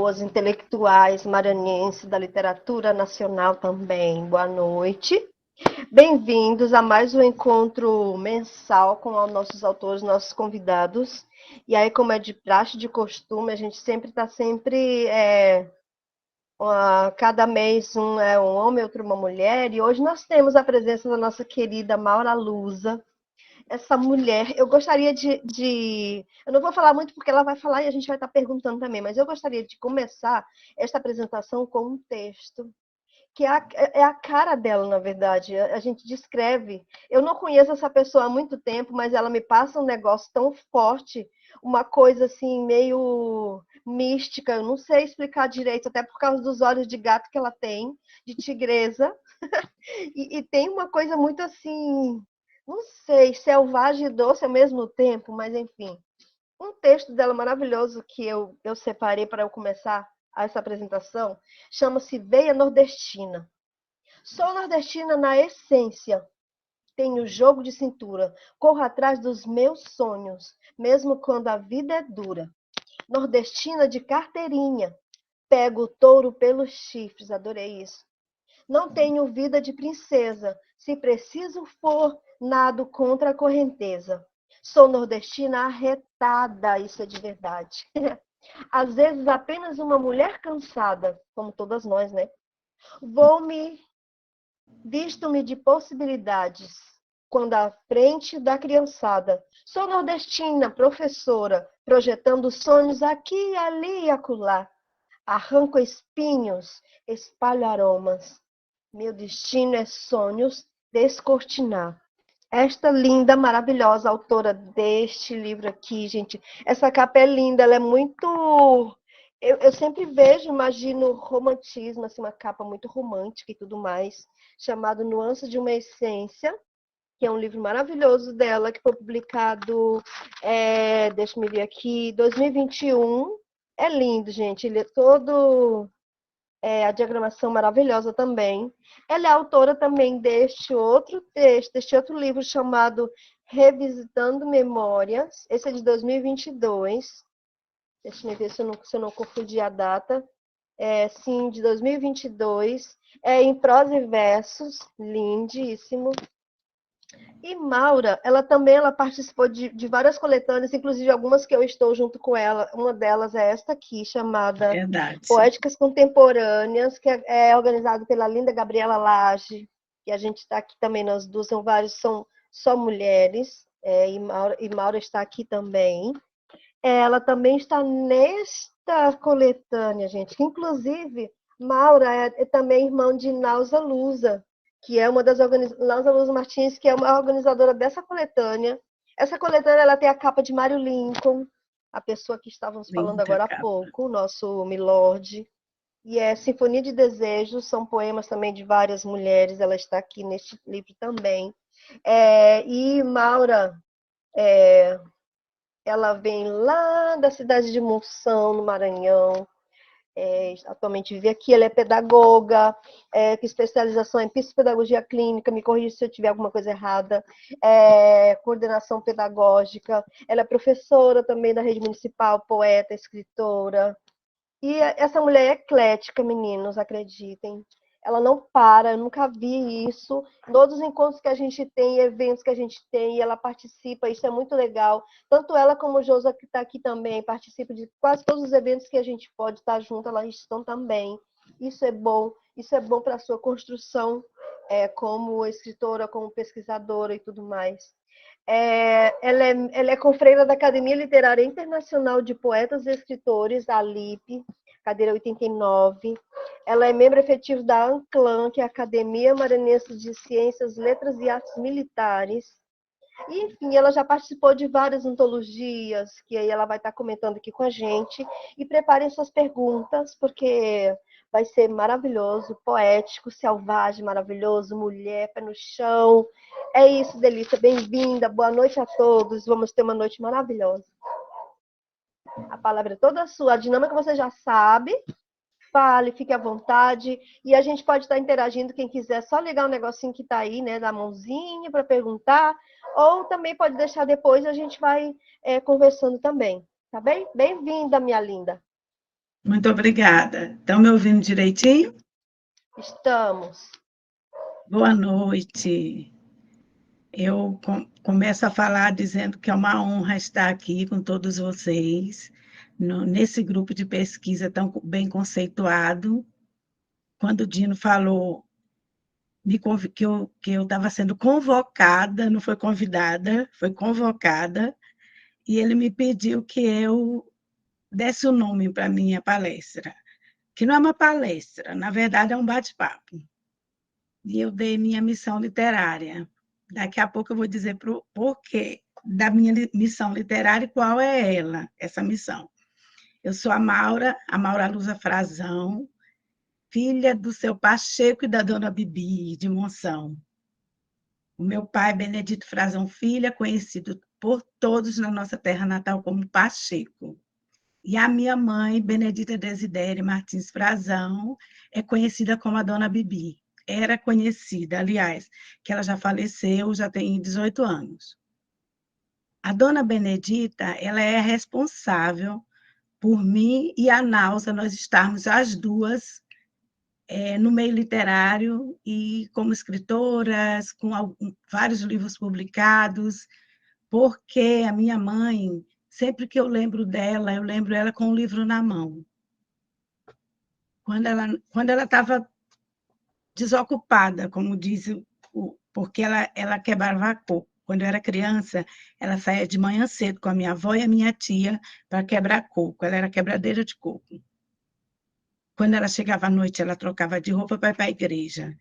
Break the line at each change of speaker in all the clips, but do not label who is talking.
pessoas intelectuais maranhenses da literatura nacional também. Boa noite. Bem-vindos a mais um encontro mensal com os nossos autores, nossos convidados. E aí, como é de praxe, de costume, a gente sempre está cada mês um é um homem, outro uma mulher. E hoje nós temos a presença da nossa querida Maura Lusa. Essa mulher, eu gostaria eu não vou falar muito porque ela vai falar e a gente vai estar perguntando também, mas eu gostaria de começar esta apresentação com um texto que é a cara dela, na verdade. A gente descreve. Eu não conheço essa pessoa há muito tempo, mas ela me passa um negócio tão forte, uma coisa assim, meio mística. Eu não sei explicar direito, até por causa dos olhos de gato que ela tem, de tigresa. E tem uma coisa muito assim, não sei, selvagem e doce ao mesmo tempo, mas enfim. Um texto dela maravilhoso que eu separei para eu começar essa apresentação chama-se Veia Nordestina. Sou nordestina na essência, tenho jogo de cintura, corro atrás dos meus sonhos, mesmo quando a vida é dura. Nordestina de carteirinha, pego o touro pelos chifres, adorei isso. Não tenho vida de princesa, se preciso for, nado contra a correnteza. Sou nordestina arretada, isso é de verdade. Às vezes apenas uma mulher cansada, como todas nós, né? Visto-me de possibilidades, quando à frente da criançada. Sou nordestina, professora, projetando sonhos aqui, ali e acolá. Arranco espinhos, espalho aromas. Meu destino é sonhos descortinar. Esta linda, maravilhosa autora deste livro aqui, gente. Essa capa é linda, ela é muito. Eu sempre vejo, imagino romantismo, assim, uma capa muito romântica e tudo mais, chamado Nuances de uma Essência, que é um livro maravilhoso dela, que foi publicado, deixa eu ver aqui, 2021. É lindo, gente. Ele é todo a diagramação maravilhosa também. Ela é autora também deste outro texto, deste outro livro chamado Revisitando Memórias. Esse é de 2022. Deixa eu ver se eu não confundi a data. Sim, de 2022. É em prosa e versos, lindíssimo. E Maura, ela participou de várias coletâneas, inclusive algumas que eu estou junto com ela. Uma delas é esta aqui, chamada
Verdade.
Poéticas Contemporâneas, que é organizada pela linda Gabriela Lage, e a gente está aqui também, nós duas, são só mulheres, e Maura está aqui também. Ela também está nesta coletânea, gente, que inclusive Maura é também irmã de Nauza Lusa, que é uma das Nauza Lusa Martins, que é uma organizadora dessa coletânea. Essa coletânea ela tem a capa de Mário Lincoln, a pessoa que estávamos falando
Linda
agora há
capa.
pouco, o nosso Milord. E é Sinfonia de Desejos, são poemas também de várias mulheres, ela está aqui neste livro também. E Maura, ela vem lá da cidade de Monção, no Maranhão. Atualmente vive aqui, ela é pedagoga, com especialização em psicopedagogia clínica, me corrija se eu tiver alguma coisa errada, coordenação pedagógica, ela é professora também da rede municipal, poeta, escritora. E essa mulher é eclética, meninos, acreditem. Ela não para, eu nunca vi isso. Em todos os encontros que a gente tem, eventos que a gente tem, ela participa, isso é muito legal. Tanto ela como o Josa, que está aqui também, participa de quase todos os eventos que a gente pode estar junto, elas estão também. Isso é bom para a sua construção como escritora, como pesquisadora e tudo mais. Ela é confreira da Academia Literária Internacional de Poetas e Escritores, a ALIP, cadeira 89. Ela é membro efetivo da ANCLAN, que é a Academia Maranhense de Ciências, Letras e Artes Militares. E, enfim, ela já participou de várias antologias, que aí ela vai estar comentando aqui com a gente. E preparem suas perguntas, porque vai ser maravilhoso, poético, selvagem, maravilhoso, mulher, pé no chão. É isso, Delícia, bem-vinda, boa noite a todos, vamos ter uma noite maravilhosa. A palavra é toda sua, a dinâmica você já sabe, fale, fique à vontade, e a gente pode estar interagindo, quem quiser, só ligar o negocinho que está aí, né, da mãozinha para perguntar, ou também pode deixar depois, a gente vai conversando também, tá bem? Bem-vinda, minha linda.
Muito obrigada. Estão me ouvindo direitinho?
Estamos.
Boa noite. Eu começo a falar dizendo que é uma honra estar aqui com todos vocês, nesse grupo de pesquisa tão bem conceituado. Quando o Dino falou que eu estava sendo convocada, não foi convidada, foi convocada, e ele me pediu que eu desse o nome para a minha palestra, que não é uma palestra, na verdade é um bate-papo. E eu dei minha missão literária. Daqui a pouco eu vou dizer por quê da minha missão literária e qual é ela, essa missão. Eu sou a Maura Luza Frazão, filha do seu Pacheco e da dona Bibi, de Monção. O meu pai, Benedito Frazão Filho, é conhecido por todos na nossa terra natal como Pacheco. E a minha mãe, Benedita Desidéria Martins Frazão, é conhecida como a Dona Bibi. Era conhecida, aliás, que ela já faleceu, já tem 18 anos. A Dona Benedita, ela é responsável por mim e a Náusea, nós estarmos as duas no meio literário e como escritoras, com vários livros publicados, porque a minha mãe, sempre que eu lembro dela, eu lembro ela com um livro na mão. Quando ela estava desocupada, como diz porque ela quebrava coco. Quando eu era criança, ela saía de manhã cedo com a minha avó e a minha tia para quebrar coco. Ela era quebradeira de coco. Quando ela chegava à noite, ela trocava de roupa para ir para a igreja.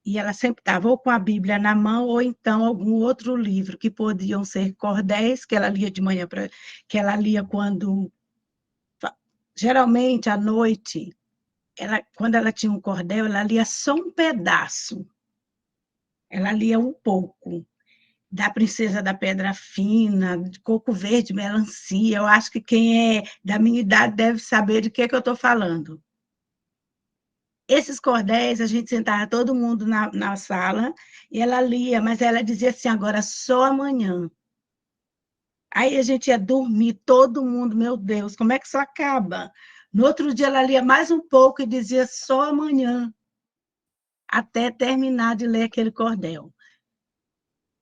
E ela sempre estava ou com a Bíblia na mão, ou então algum outro livro, que podiam ser cordéis, que ela lia de manhã, que ela lia quando. Geralmente, à noite, quando ela tinha um cordel, ela lia só um pedaço. Ela lia um pouco. Da Princesa da Pedra Fina, de Coco Verde, Melancia. Eu acho que quem é da minha idade deve saber de que eu estou falando. Esses cordéis, a gente sentava todo mundo na sala e ela lia, mas ela dizia assim, agora só amanhã. Aí a gente ia dormir, todo mundo, meu Deus, como é que isso acaba? No outro dia ela lia mais um pouco e dizia só amanhã, até terminar de ler aquele cordel.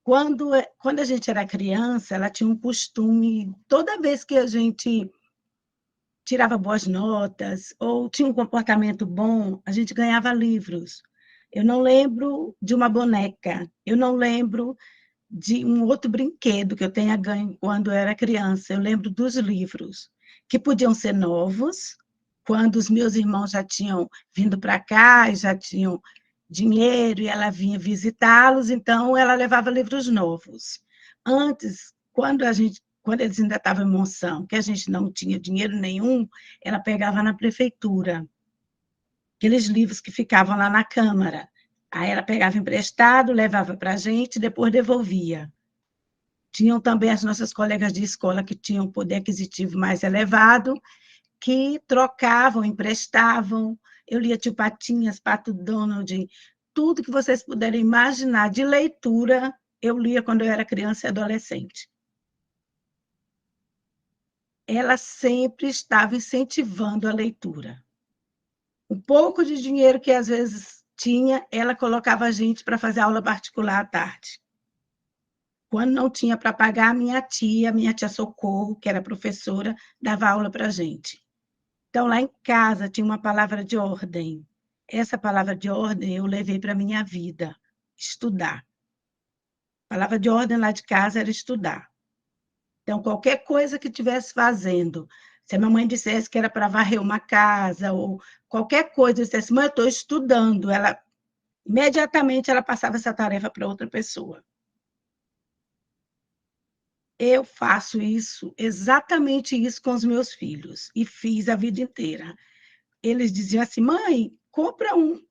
Quando a gente era criança, ela tinha um costume, toda vez que a gente tirava boas notas ou tinha um comportamento bom, a gente ganhava livros. Eu não lembro de uma boneca, eu não lembro de um outro brinquedo que eu tenha ganho quando eu era criança. Eu lembro dos livros, que podiam ser novos, quando os meus irmãos já tinham vindo para cá e já tinham dinheiro e ela vinha visitá-los, então ela levava livros novos. Antes, quando eles ainda estavam em Monção, que a gente não tinha dinheiro nenhum, ela pegava na prefeitura aqueles livros que ficavam lá na Câmara. Aí ela pegava emprestado, levava para a gente e depois devolvia. Tinham também as nossas colegas de escola que tinham poder aquisitivo mais elevado, que trocavam, emprestavam. Eu lia Tio Patinhas, Pato Donald, tudo que vocês puderem imaginar de leitura, eu lia quando eu era criança e adolescente. Ela sempre estava incentivando a leitura. O pouco de dinheiro que às vezes tinha, ela colocava a gente para fazer aula particular à tarde. Quando não tinha para pagar, minha tia Socorro, que era professora, dava aula para a gente. Então, lá em casa, tinha uma palavra de ordem. Essa palavra de ordem eu levei para a minha vida, estudar. A palavra de ordem lá de casa era estudar. Então, qualquer coisa que estivesse fazendo, se a minha mãe dissesse que era para varrer uma casa, ou qualquer coisa, eu dissesse, mãe, eu estou estudando, imediatamente ela passava essa tarefa para outra pessoa. Eu faço isso, exatamente isso com os meus filhos, e fiz a vida inteira. Eles diziam assim, mãe, compra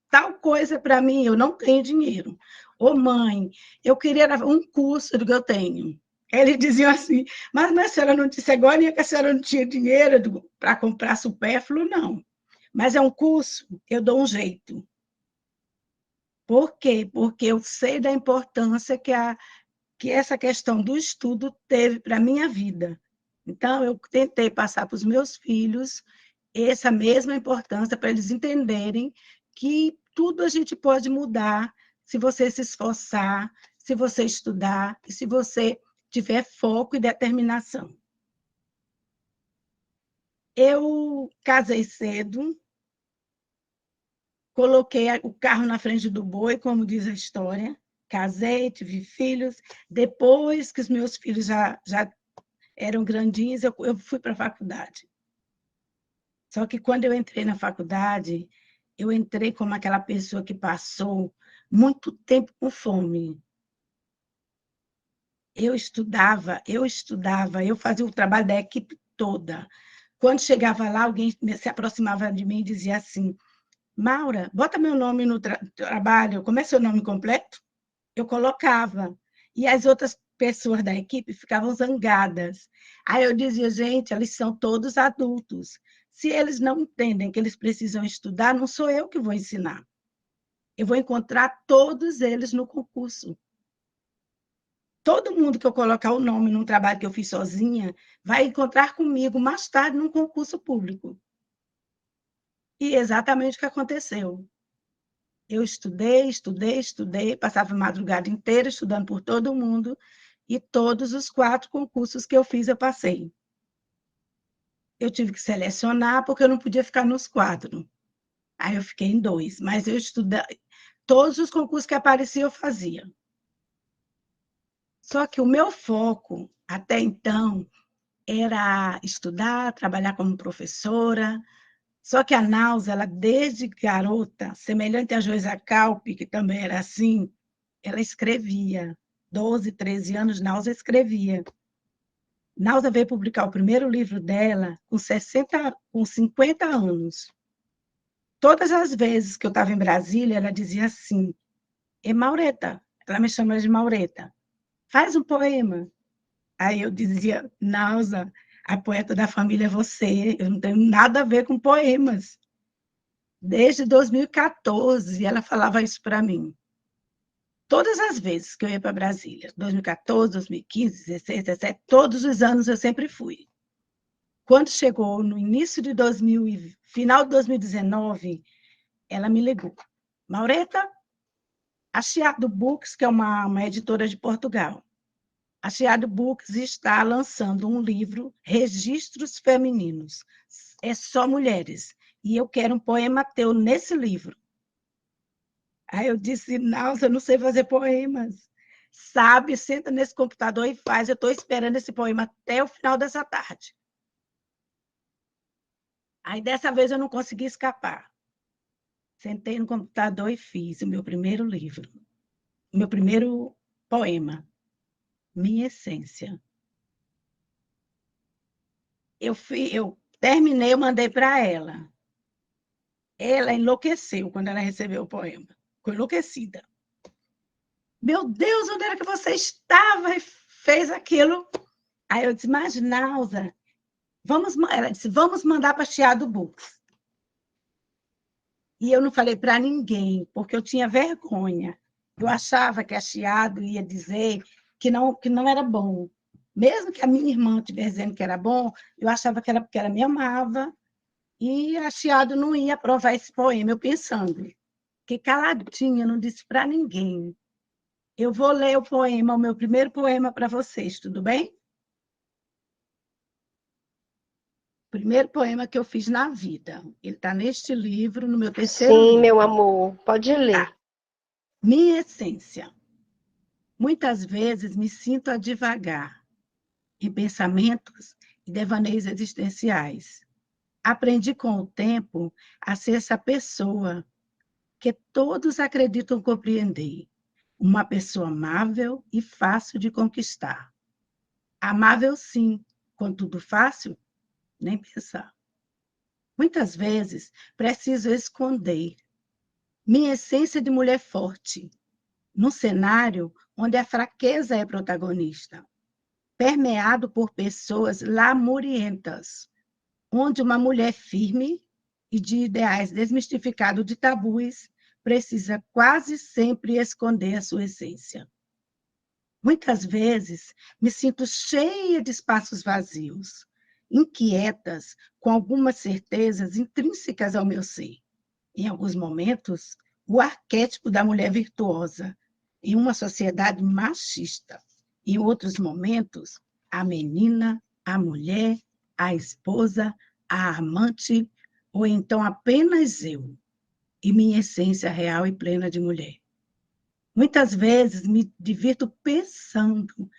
tal coisa para mim, eu não tenho dinheiro. Ô, mãe, eu queria um curso do que eu tenho. Eles diziam assim, mas a senhora não disse agora que a senhora não tinha dinheiro para comprar supérfluo? Não. Mas é um curso, eu dou um jeito. Por quê? Porque eu sei da importância que essa questão do estudo teve para a minha vida. Então, eu tentei passar para os meus filhos essa mesma importância para eles entenderem que tudo a gente pode mudar se você se esforçar, se você estudar e se você tiver foco e determinação. Eu casei cedo, coloquei o carro na frente do boi, como diz a história, casei, tive filhos. Depois que os meus filhos já eram grandinhos, eu fui para a faculdade. Só que quando eu entrei na faculdade, eu entrei como aquela pessoa que passou muito tempo com fome. Eu fazia o trabalho da equipe toda. Quando chegava lá, alguém se aproximava de mim e dizia assim: Maura, bota meu nome no trabalho, como é seu nome completo? Eu colocava. E as outras pessoas da equipe ficavam zangadas. Aí eu dizia, gente, eles são todos adultos. Se eles não entendem que eles precisam estudar, não sou eu que vou ensinar. Eu vou encontrar todos eles no concurso. Todo mundo que eu colocar o nome num trabalho que eu fiz sozinha vai encontrar comigo mais tarde num concurso público. E exatamente o que aconteceu. Eu estudei, passava a madrugada inteira estudando por todo mundo, e todos os 4 concursos que eu fiz, eu passei. Eu tive que selecionar, porque eu não podia ficar nos 4. Aí eu fiquei em 2, mas eu estudei, todos os concursos que apareciam eu fazia. Só que o meu foco, até então, era estudar, trabalhar como professora. Só que a Náusea, ela desde garota, semelhante a Joisa Calpe, que também era assim, ela escrevia. 12, 13 anos, Náusea escrevia. Náusea veio publicar o primeiro livro dela com 50 anos. Todas as vezes que eu estava em Brasília, ela dizia assim: "E Maureta", ela me chama de Maureta, "faz um poema". Aí eu dizia: "Náusea, a poeta da família é você, eu não tenho nada a ver com poemas". Desde 2014, ela falava isso para mim. Todas as vezes que eu ia para Brasília, 2014, 2015, 16, 17, todos os anos eu sempre fui. Quando chegou no início de 2000, final de 2019, ela me ligou. Maureta, a Chiado Books, que é uma editora de Portugal, a Chiado Books está lançando um livro, Registros Femininos. É só mulheres. E eu quero um poema teu nesse livro. Aí eu disse, Náusea, eu não sei fazer poemas. Sabe, senta nesse computador e faz. Eu estou esperando esse poema até o final dessa tarde. Aí, dessa vez, eu não consegui escapar. Sentei no computador e fiz o meu primeiro livro, o meu primeiro poema, Minha Essência. Eu terminei, eu mandei para ela. Ela enlouqueceu quando ela recebeu o poema. Ficou enlouquecida. Meu Deus, onde era que você estava? E fez aquilo. Aí eu disse, mas, Náusea, ela disse, vamos mandar para Chiado Books. E eu não falei para ninguém, porque eu tinha vergonha. Eu achava que a Chiado ia dizer que não era bom. Mesmo que a minha irmã estivesse dizendo que era bom, eu achava que era porque ela me amava, e a Chiado não ia aprovar esse poema, eu pensando. Que caladinha, não disse para ninguém. Eu vou ler o poema, o meu primeiro poema para vocês, tudo bem? Primeiro poema que eu fiz na vida. Ele está neste livro, no meu terceiro
Sim, meu
livro.
amor, pode ler.
Tá. Minha essência. Muitas vezes me sinto a divagar em pensamentos e devaneios existenciais. Aprendi com o tempo a ser essa pessoa que todos acreditam compreender. Uma pessoa amável e fácil de conquistar. Amável, sim, contudo fácil, nem pensar. Muitas vezes preciso esconder minha essência de mulher forte, num cenário onde a fraqueza é protagonista, permeado por pessoas lamurientas, onde uma mulher firme e de ideais desmistificados de tabus precisa quase sempre esconder a sua essência. Muitas vezes me sinto cheia de espaços vazios, inquietas, com algumas certezas intrínsecas ao meu ser. Em alguns momentos, o arquétipo da mulher virtuosa, em uma sociedade machista. Em outros momentos, a menina, a mulher, a esposa, a amante, ou então apenas eu, e minha essência real e plena de mulher. Muitas vezes me divirto pensando,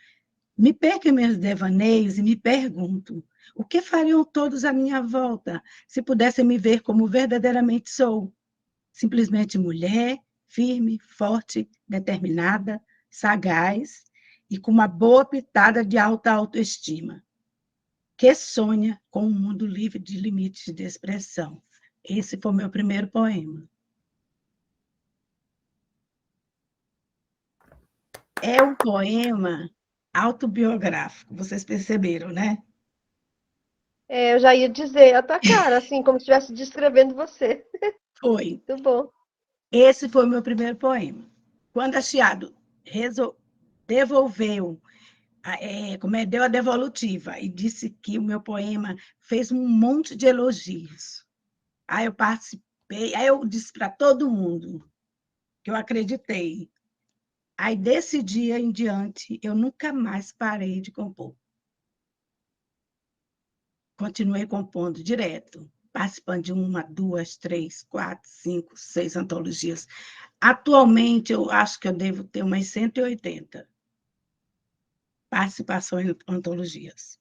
me perco em meus devaneios e me pergunto: o que fariam todos à minha volta se pudessem me ver como verdadeiramente sou? Simplesmente mulher, firme, forte, determinada, sagaz e com uma boa pitada de alta autoestima, que sonha com um mundo livre de limites de expressão. Esse foi o meu primeiro poema. É um poema autobiográfico, vocês perceberam, né?
Eu já ia dizer, a tua cara, assim, como se estivesse descrevendo você.
Foi.
Muito bom.
Esse foi o meu primeiro poema. Quando a Chiado devolveu, deu a devolutiva e disse que o meu poema fez um monte de elogios. Aí eu participei, aí eu disse para todo mundo que eu acreditei. Aí, desse dia em diante, eu nunca mais parei de compor. Continuei compondo direto, participando de 1, 2, 3, 4, 5, 6 antologias. Atualmente, eu acho que eu devo ter umas 180 participações em antologias.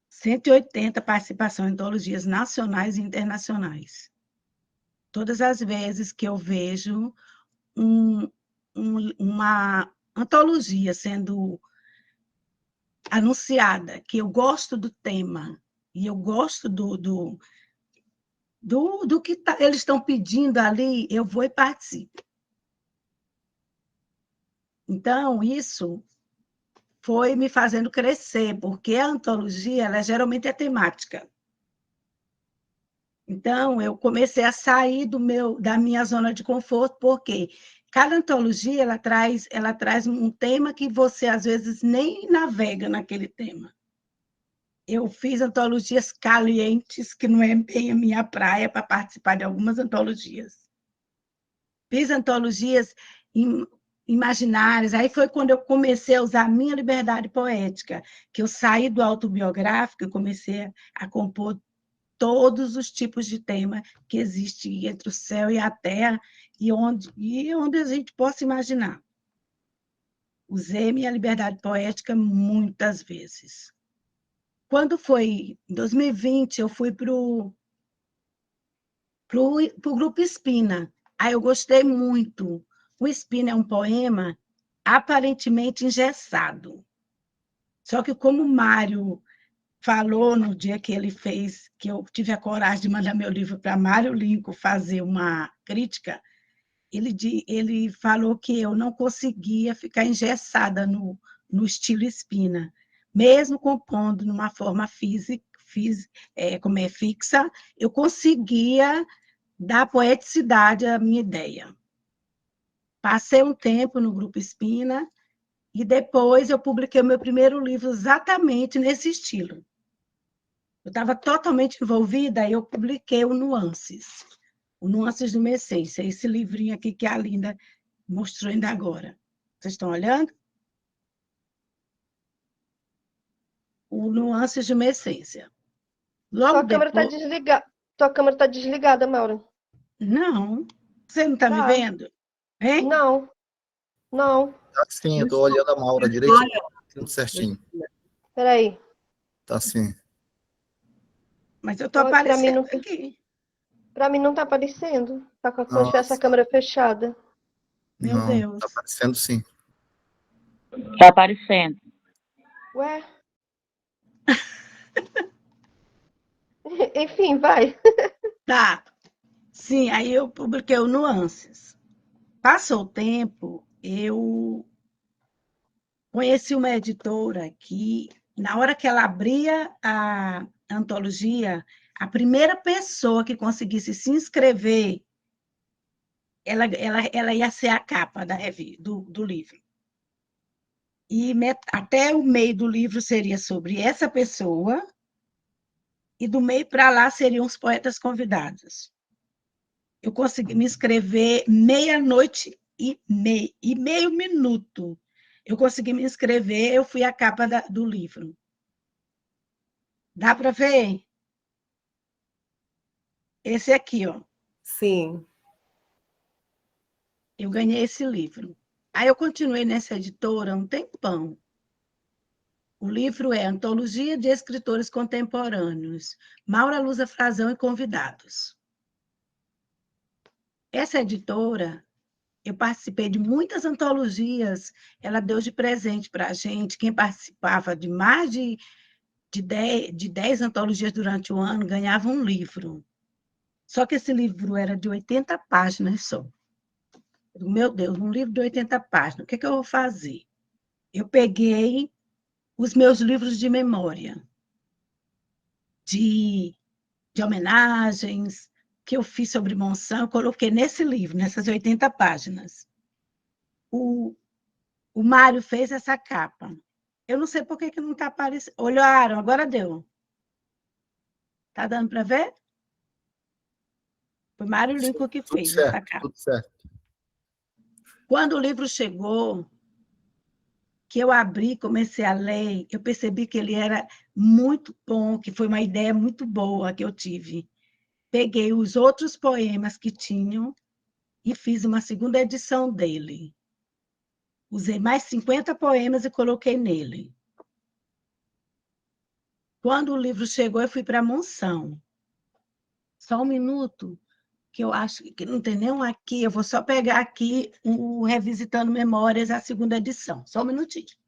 180 participações em antologias nacionais e internacionais. Todas as vezes que eu vejo uma antologia sendo anunciada, que eu gosto do tema, e eu gosto do que eles estão pedindo ali, eu vou e participo. Então, isso foi me fazendo crescer, porque a antologia, ela geralmente é temática. Então, eu comecei a sair da minha zona de conforto, porque cada antologia ela traz um tema que você, às vezes, nem navega naquele tema. Eu fiz antologias calientes, que não é bem a minha praia, para participar de algumas antologias. Fiz antologias imaginárias, aí foi quando eu comecei a usar a minha liberdade poética, que eu saí do autobiográfico e comecei a compor todos os tipos de tema que existem entre o céu e a terra e onde a gente possa imaginar. Usei minha liberdade poética muitas vezes. Quando foi em 2020, eu fui para o Grupo Espina. Aí eu gostei muito. O Espina é um poema aparentemente engessado. Só que como o Mário falou no dia que ele fez, que eu tive a coragem de mandar meu livro para Mário Lincoln fazer uma crítica, ele falou que eu não conseguia ficar engessada no estilo Espina, mesmo compondo numa forma como é fixa, eu conseguia dar poeticidade à minha ideia. Passei um tempo no Grupo Espina e depois eu publiquei o meu primeiro livro exatamente nesse estilo. Eu estava totalmente envolvida e eu publiquei o Nuances de uma Essência, esse livrinho aqui que a Linda mostrou ainda agora. Vocês estão olhando? O Nuances de uma Essência. Logo
Tua câmera está
depois...
desligada. Tua câmera está desligada, Mauro.
Não, você não está me
Tá.
vendo? Hein?
Não, não.
Tá sim, eu tô olhando a Maura direitinho, tudo certinho.
Peraí.
Tá sim.
Mas eu estou
Para mim
aparecendo
não,
aqui.
para mim não tá aparecendo. Tá como se tivesse a
Nossa,
câmera fechada.
Meu
não, tá
Deus.
aparecendo sim.
Tá aparecendo.
Ué? Enfim, vai.
Tá. Sim, aí eu publiquei o Nuances. Passou o tempo, eu conheci uma editora que, na hora que ela abria a antologia, a primeira pessoa que conseguisse se inscrever, ela ia ser a capa do livro. E até o meio do livro seria sobre essa pessoa, e do meio para lá seriam os poetas convidados. Eu consegui me inscrever meia-noite e meio minuto. Eu consegui me inscrever, eu fui a capa do livro. Dá para ver? Esse aqui, ó.
Sim.
Eu ganhei esse livro. Aí eu continuei nessa editora um tempão. O livro é Antologia de Escritores Contemporâneos, Maura Luza Frazão e Convidados. Essa editora, eu participei de muitas antologias, ela deu de presente para a gente. Quem participava de mais de 10 antologias durante o ano ganhava um livro. Só que esse livro era de 80 páginas só. Meu Deus, um livro de 80 páginas, o que eu vou fazer? Eu peguei os meus livros de memória, de homenagens, que eu fiz sobre Monção, eu coloquei nesse livro, nessas 80 páginas. O Mário fez essa capa. Eu não sei por que não está aparecendo. Olharam, agora deu. Está dando para ver? Foi Mário Lincoln que
Tudo
fez essa
certo,
capa.
tudo certo.
Quando o livro chegou, que eu abri, comecei a ler, eu percebi que ele era muito bom, que foi uma ideia muito boa que eu tive. Peguei os outros poemas que tinham e fiz uma segunda edição dele. Usei mais 50 poemas e coloquei nele. Quando o livro chegou, eu fui para a Monção. Só um minuto, que eu acho que não tem nenhum aqui, eu vou só pegar aqui o Revisitando Memórias, a segunda edição. Só um minutinho.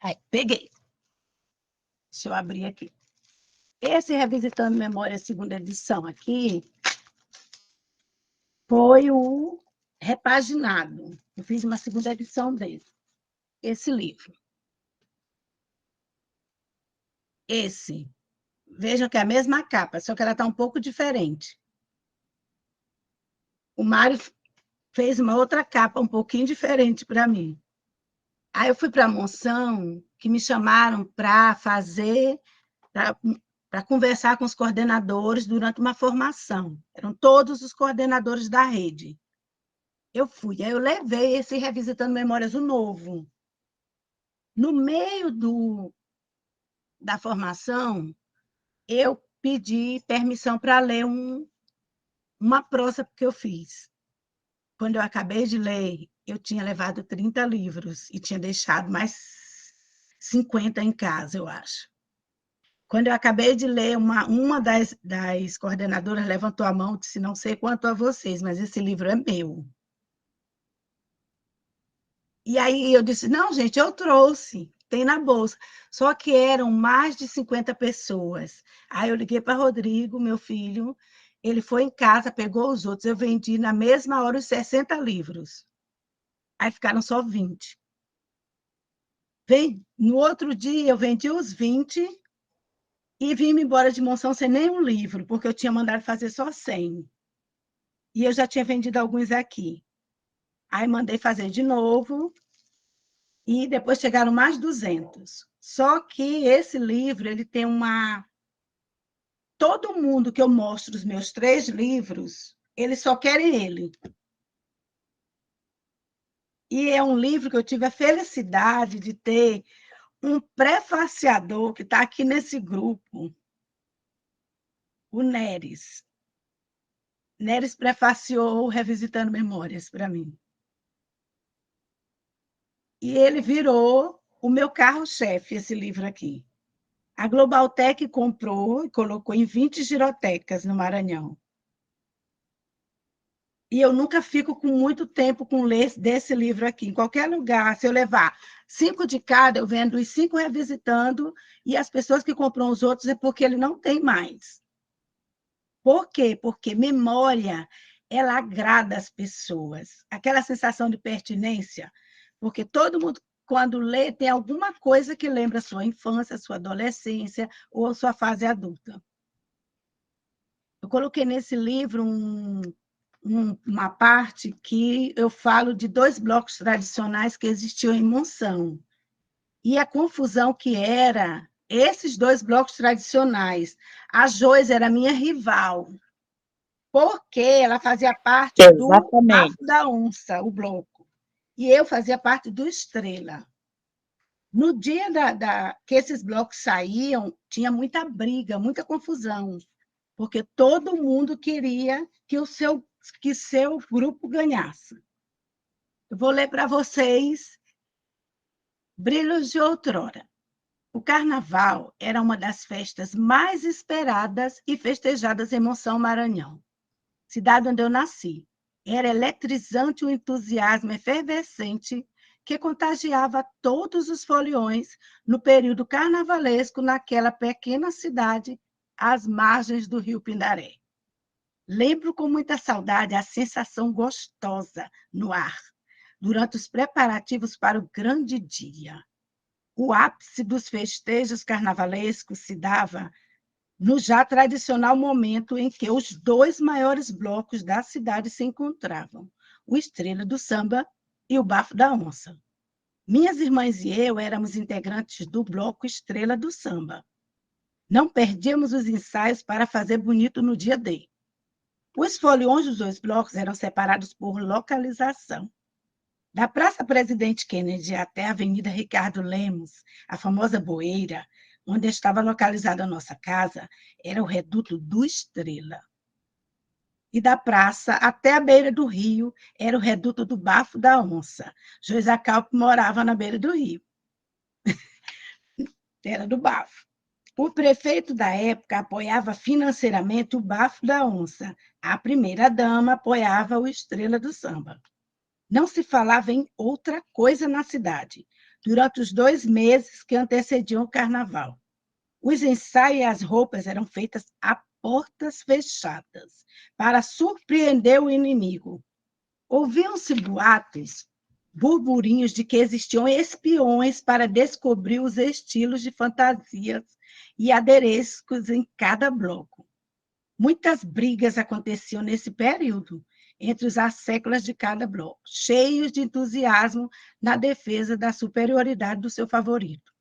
Aí, peguei. Deixa eu abrir aqui. Esse Revisitando Memórias, segunda edição aqui, foi o repaginado. Eu fiz uma segunda edição dele. Esse livro. Esse. Vejam que é a mesma capa, só que ela está um pouco diferente. O Mário fez uma outra capa um pouquinho diferente para mim. Aí eu fui para a Monção, que me chamaram para fazer, para conversar com os coordenadores durante uma formação. Eram todos os coordenadores da rede. Eu fui, aí eu levei esse Revisitando Memórias, o novo. No meio da formação, eu pedi permissão para ler uma prosa que eu fiz. Quando eu acabei de ler, eu tinha levado 30 livros e tinha deixado mais 50 em casa, eu acho. Quando eu acabei de ler, uma das coordenadoras levantou a mão e disse, não sei quanto a vocês, mas esse livro é meu. E aí eu disse, não, gente, eu trouxe, tem na bolsa. Só que eram mais de 50 pessoas. Aí eu liguei para Rodrigo, meu filho, ele foi em casa, pegou os outros, eu vendi na mesma hora os 60 livros. Aí ficaram só 20. No outro dia, eu vendi os 20 e vim embora de Monção sem nenhum livro, porque eu tinha mandado fazer só 100. E eu já tinha vendido alguns aqui. Aí mandei fazer de novo, e depois chegaram mais 200. Só que esse livro, ele tem uma... Todo mundo que eu mostro os meus 3 livros, eles só querem ele. E é um livro que eu tive a felicidade de ter um prefaciador que está aqui nesse grupo, o Neres. Neres prefaciou Revisitando Memórias para mim. E ele virou o meu carro-chefe, esse livro aqui. A Globaltec comprou e colocou em 20 girotecas no Maranhão. E eu nunca fico com muito tempo com ler desse livro aqui. Em qualquer lugar, se eu levar 5 de cada, eu vendo os 5 revisitando, e as pessoas que compram os outros é porque ele não tem mais. Por quê? Porque memória, ela agrada as pessoas. Aquela sensação de pertinência, porque todo mundo quando lê, tem alguma coisa que lembra a sua infância, a sua adolescência ou a sua fase adulta. Eu coloquei nesse livro uma parte que eu falo de 2 blocos tradicionais que existiam em Monção. E a confusão que era esses 2 blocos tradicionais. A Joyce era minha rival, porque ela fazia parte do
Exatamente.
Bafo da Onça, o bloco, e eu fazia parte do Estrela. No dia que esses blocos saíam, tinha muita briga, muita confusão, porque todo mundo queria que seu grupo ganhasse. Eu vou ler para vocês Brilhos de Outrora. O Carnaval era uma das festas mais esperadas e festejadas em Monção, Maranhão, cidade onde eu nasci. Era eletrizante o entusiasmo efervescente que contagiava todos os foliões no período carnavalesco naquela pequena cidade às margens do rio Pindaré. Lembro com muita saudade a sensação gostosa no ar, durante os preparativos para o grande dia. O ápice dos festejos carnavalescos se dava no já tradicional momento em que os 2 maiores blocos da cidade se encontravam, o Estrela do Samba e o Bafo da Onça. Minhas irmãs e eu éramos integrantes do bloco Estrela do Samba. Não perdíamos os ensaios para fazer bonito no dia D. Os foliões dos 2 blocos eram separados por localização. Da Praça Presidente Kennedy até a Avenida Ricardo Lemos, a famosa Boeira, onde estava localizada a nossa casa, era o reduto do Estrela. E da praça até a beira do rio era o reduto do Bafo da Onça. Joisa Calp morava na beira do rio. Era do Bafo. O prefeito da época apoiava financeiramente o Bafo da Onça. A primeira-dama apoiava o Estrela do Samba. Não se falava em outra coisa na cidade, durante os 2 meses que antecediam o carnaval. Os ensaios e as roupas eram feitas a portas fechadas, para surpreender o inimigo. Ouviam-se boatos, burburinhos de que existiam espiões para descobrir os estilos de fantasias e adereços em cada bloco. Muitas brigas aconteciam nesse período, entre os asseclas de cada bloco, cheios de entusiasmo na defesa da superioridade do seu favorito.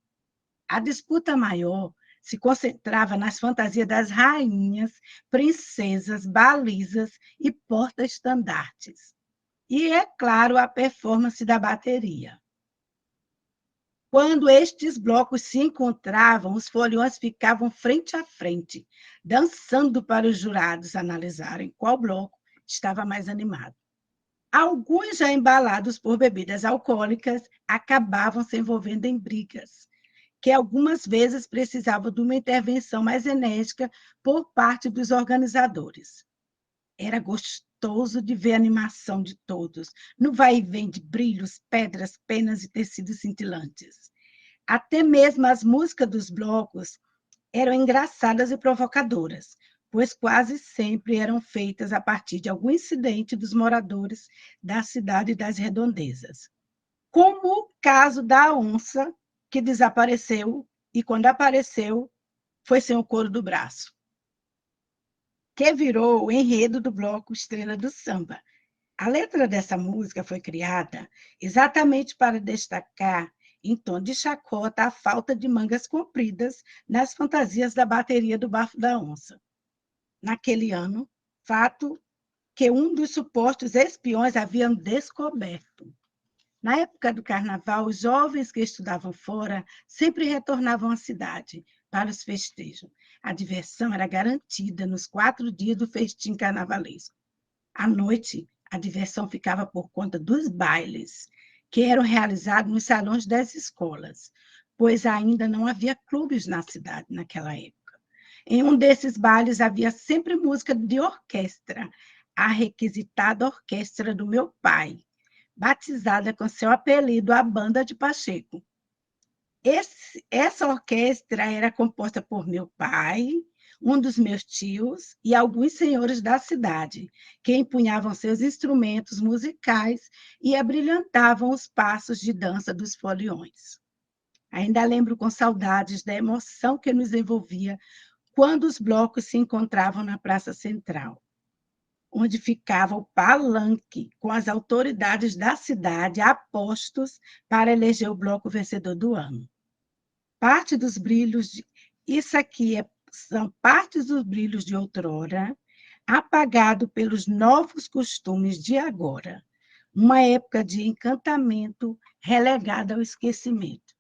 A disputa maior se concentrava nas fantasias das rainhas, princesas, balizas e porta-estandartes. E, é claro, a performance da bateria. Quando estes blocos se encontravam, os foliões ficavam frente a frente, dançando para os jurados analisarem qual bloco estava mais animado. Alguns, já embalados por bebidas alcoólicas, acabavam se envolvendo em brigas, que algumas vezes precisavam de uma intervenção mais enérgica por parte dos organizadores. Era gostoso de ver a animação de todos, no vai e vem de brilhos, pedras, penas e tecidos cintilantes. Até mesmo as músicas dos blocos eram engraçadas e provocadoras, pois quase sempre eram feitas a partir de algum incidente dos moradores da cidade e das redondezas. Como o caso da onça, que desapareceu e, quando apareceu, foi sem o couro do braço, que virou o enredo do bloco Estrela do Samba. A letra dessa música foi criada exatamente para destacar, em tom de chacota, a falta de mangas compridas nas fantasias da bateria do Bafo da Onça. Naquele ano, fato que um dos supostos espiões haviam descoberto. Na época do carnaval, os jovens que estudavam fora sempre retornavam à cidade para os festejos. A diversão era garantida nos 4 dias do festim carnavalesco. À noite, a diversão ficava por conta dos bailes, que eram realizados nos salões das escolas, pois ainda não havia clubes na cidade naquela época. Em um desses bailes havia sempre música de orquestra, a requisitada orquestra do meu pai, batizada com seu apelido, a Banda de Pacheco. Essa orquestra era composta por meu pai, um dos meus tios e alguns senhores da cidade, que empunhavam seus instrumentos musicais e abrilhantavam os passos de dança dos foliões. Ainda lembro com saudades da emoção que nos envolvia quando os blocos se encontravam na Praça Central, onde ficava o palanque com as autoridades da cidade a postos para eleger o bloco vencedor do ano. Parte dos brilhos isso aqui são partes dos brilhos de outrora, apagado pelos novos costumes de agora, uma época de encantamento relegada ao esquecimento.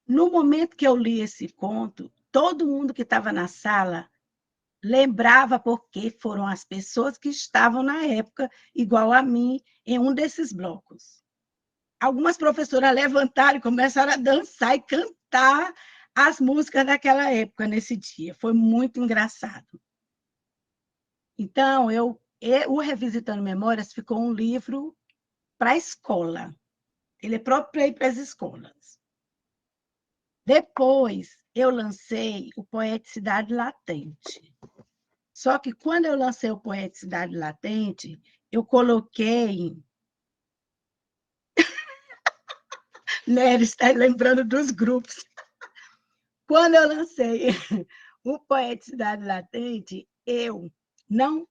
No momento que eu li esse conto, todo mundo que estava na sala lembrava porque foram as pessoas que estavam na época, igual a mim, em um desses blocos. Algumas professoras levantaram e começaram a dançar e cantar as músicas daquela época, nesse dia. Foi muito engraçado. Então, o Revisitando Memórias ficou um livro para a escola. Ele é próprio para ir para as escolas. Depois, eu lancei o Poeticidade Latente. Só que, quando eu lancei o Poeticidade Latente, eu coloquei... Nery está lembrando dos grupos. Quando eu lancei o Poeticidade Latente, eu não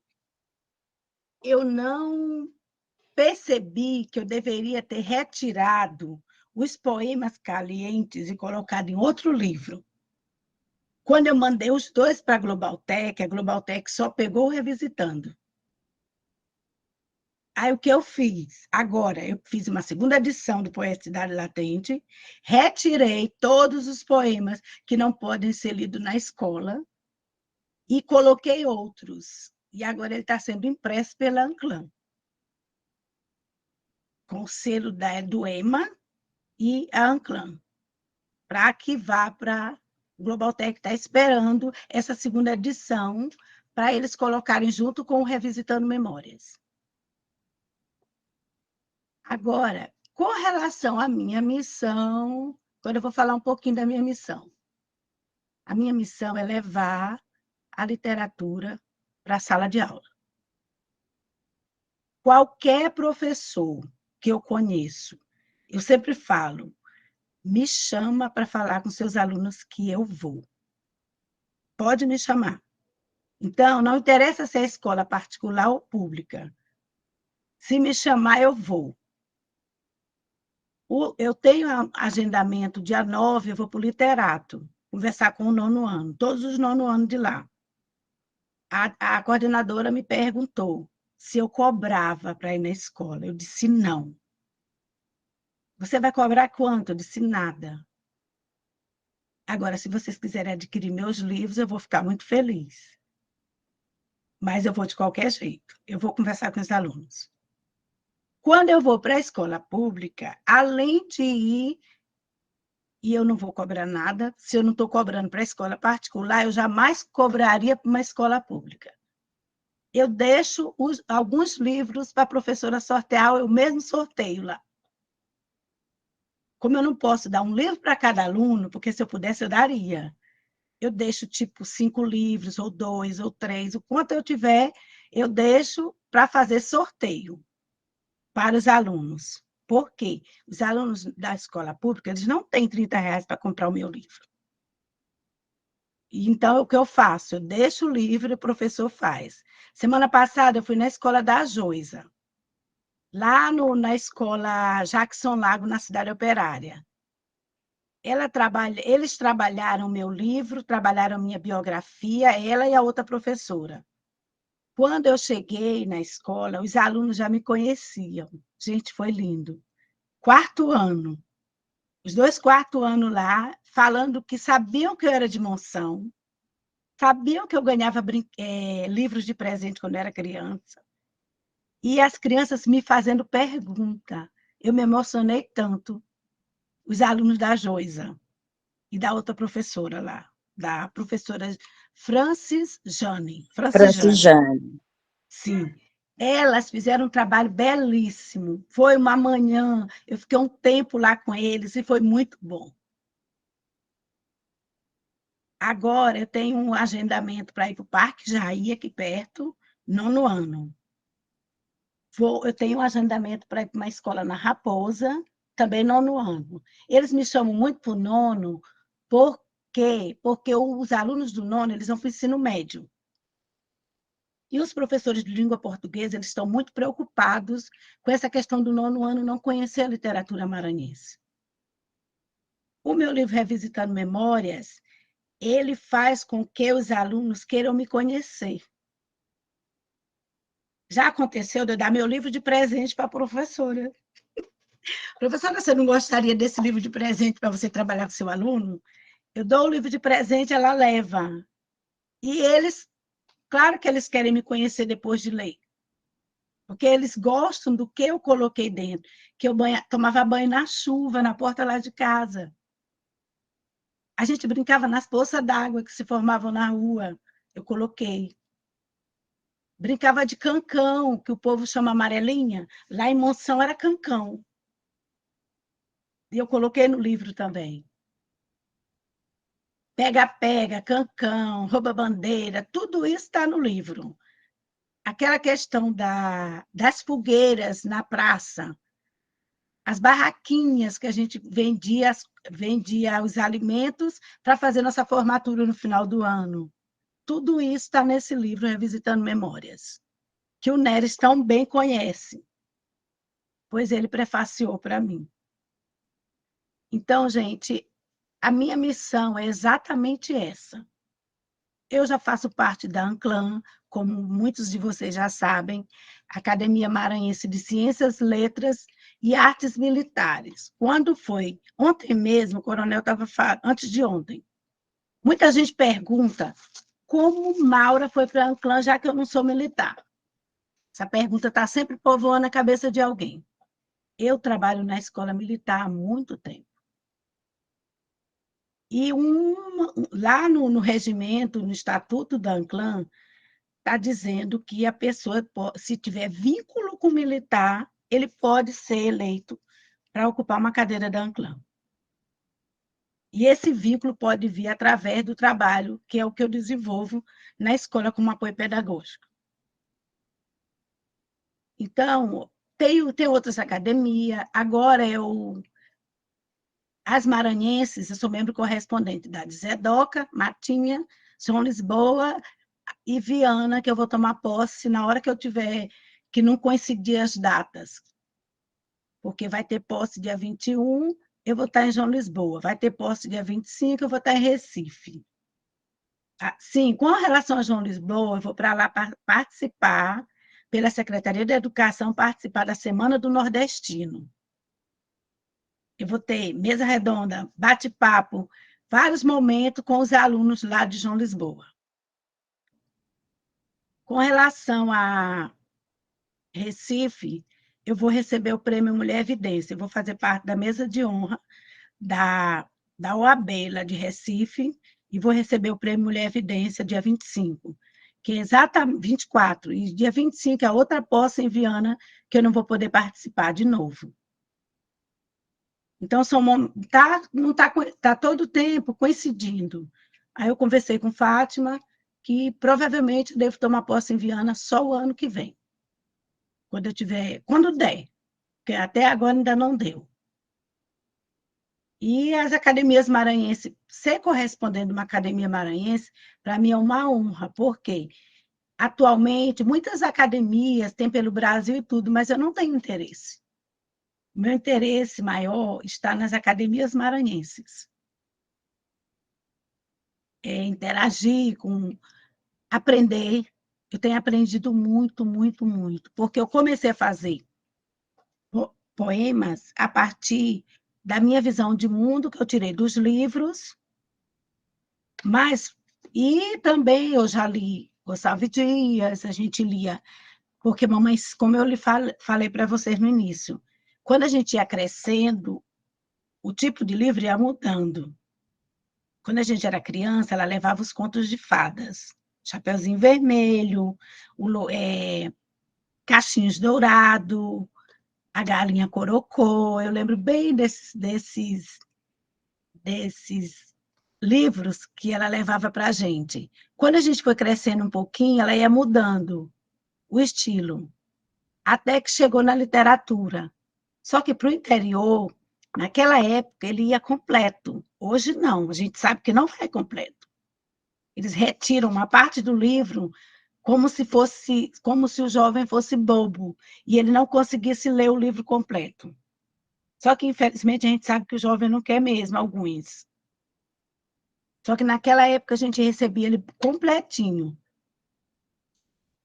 percebi que eu deveria ter retirado os poemas calientes e colocado em outro livro. Quando eu mandei os dois para a Globaltec só pegou o Revisitando. Aí, o que eu fiz? Agora, eu fiz uma segunda edição do Poeticidade Latente, retirei todos os poemas que não podem ser lidos na escola e coloquei outros. E agora ele está sendo impresso pela Anclam, com o selo do EMA e a Anclam, para que vá para o Globaltec, está esperando essa segunda edição para eles colocarem junto com o Revisitando Memórias. Agora, com relação à minha missão, agora eu vou falar um pouquinho da minha missão. A minha missão é levar a literatura para a sala de aula. Qualquer professor que eu conheço, eu sempre falo, me chama para falar com seus alunos que eu vou. Pode me chamar. Então, não interessa se é escola particular ou pública. Se me chamar, eu vou. Eu tenho agendamento, dia 9, eu vou para o Literato, conversar com o 9º ano, todos os 9º anos de lá. A coordenadora me perguntou se eu cobrava para ir na escola. Eu disse não. Você vai cobrar quanto? Eu disse nada. Agora, se vocês quiserem adquirir meus livros, eu vou ficar muito feliz. Mas eu vou de qualquer jeito. Eu vou conversar com os alunos. Quando eu vou para a escola pública, além de ir, e eu não vou cobrar nada, se eu não estou cobrando para a escola particular, eu jamais cobraria para uma escola pública. Eu deixo alguns livros para a professora sortear, eu mesmo sorteio lá. Como eu não posso dar um livro para cada aluno, porque se eu pudesse eu daria. Eu deixo tipo 5 livros, ou 2, ou 3, o quanto eu tiver, eu deixo para fazer sorteio para os alunos. Por quê? Os alunos da escola pública, eles não têm R$30 para comprar o meu livro. Então, o que eu faço? Eu deixo o livro e o professor faz. Semana passada, eu fui na escola da Joisa, lá na escola Jackson Lago, na Cidade Operária. Eles trabalharam meu livro, trabalharam minha biografia, ela e a outra professora. Quando eu cheguei na escola, os alunos já me conheciam. Gente, foi lindo. 4º ano. Os 2 4º anos lá, falando que sabiam que eu era de Monção, sabiam que eu ganhava livros de presente quando eu era criança. E as crianças me fazendo pergunta. Eu me emocionei tanto. Os alunos da Joisa e da outra professora lá, da professora Francis Jane. Sim. Elas fizeram um trabalho belíssimo. Foi uma manhã, eu fiquei um tempo lá com eles e foi muito bom. Agora eu tenho um agendamento para ir para o Parque Jair, aqui perto, 9º ano. Eu tenho um agendamento para ir para uma escola na Raposa, também 9º ano. Eles me chamam muito para o 9º, por quê? Porque os alunos do 9º, eles vão para o ensino médio. E os professores de língua portuguesa, eles estão muito preocupados com essa questão do 9º ano não conhecer a literatura maranhense. O meu livro Revisitando Memórias, ele faz com que os alunos queiram me conhecer. Já aconteceu de eu dar meu livro de presente para a professora. Professora, você não gostaria desse livro de presente para você trabalhar com seu aluno? Eu dou o livro de presente, ela leva. E eles, claro que eles querem me conhecer depois de ler. Porque eles gostam do que eu coloquei dentro. Que eu tomava banho na chuva, na porta lá de casa. A gente brincava nas poças d'água que se formavam na rua. Eu coloquei. Brincava de cancão, que o povo chama amarelinha. Lá em Monção era cancão. E eu coloquei no livro também. Pega-pega, cancão, rouba-bandeira, tudo isso está no livro. Aquela questão das fogueiras na praça, as barraquinhas que a gente vendia os alimentos para fazer nossa formatura no final do ano. Tudo isso está nesse livro, Revisitando Memórias, que o Neres tão bem conhece, pois ele prefaciou para mim. Então, gente, a minha missão é exatamente essa. Eu já faço parte da ANCLAN, como muitos de vocês já sabem, Academia Maranhense de Ciências, Letras e Artes Militares. Quando foi? Ontem mesmo, o coronel estava falando, antes de ontem. Muita gente pergunta como Maura foi para a ANCLAN, já que eu não sou militar. Essa pergunta está sempre povoando a cabeça de alguém. Eu trabalho na escola militar há muito tempo. E lá no regimento, no estatuto da ANCLAN, está dizendo que a pessoa, se tiver vínculo com o militar, ele pode ser eleito para ocupar uma cadeira da ANCLAN. E esse vínculo pode vir através do trabalho, que é o que eu desenvolvo na escola como apoio pedagógico. Então, tem outras academias, agora as maranhenses, eu sou membro correspondente da Zedoca, Matinha, João Lisboa e Viana, que eu vou tomar posse na hora que eu tiver, que não coincidir as datas. Porque vai ter posse dia 21, eu vou estar em João Lisboa. Vai ter posse dia 25, eu vou estar em Recife. Sim, com relação a João Lisboa, eu vou para lá participar, pela Secretaria de Educação, participar da Semana do Nordestino. Eu vou ter mesa redonda, bate-papo, vários momentos com os alunos lá de João Lisboa. Com relação a Recife, eu vou receber o Prêmio Mulher Evidência, eu vou fazer parte da mesa de honra da OAB lá de Recife, e vou receber o Prêmio Mulher Evidência dia 25, que é exatamente 24, e dia 25 é outra posse em Viana, que eu não vou poder participar de novo. Então, tá todo o tempo coincidindo. Aí eu conversei com Fátima, que provavelmente eu devo tomar posse em Viana só o ano que vem. Quando der, porque até agora ainda não deu. E as academias maranhenses, ser correspondente de uma academia maranhense, para mim é uma honra, porque atualmente muitas academias têm pelo Brasil e tudo, mas eu não tenho interesse. Meu interesse maior está nas academias maranhenses. Interagir, aprender. Eu tenho aprendido muito, muito, muito, porque eu comecei a fazer poemas a partir da minha visão de mundo, que eu tirei dos livros, e também eu já li Gonçalves Dias, a gente lia, porque mamãe, como eu lhe falei para vocês no início, quando a gente ia crescendo, o tipo de livro ia mudando. Quando a gente era criança, ela levava os contos de fadas, Chapeuzinho Vermelho, Cachinhos Dourado, A Galinha Corocô. Eu lembro bem desses livros que ela levava para a gente. Quando a gente foi crescendo um pouquinho, ela ia mudando o estilo, até que chegou na literatura. Só que para o interior, naquela época, ele ia completo. Hoje não, a gente sabe que não vai completo. Eles retiram uma parte do livro como se o jovem fosse bobo e ele não conseguisse ler o livro completo. Só que, infelizmente, a gente sabe que o jovem não quer mesmo, alguns. Só que naquela época a gente recebia ele completinho.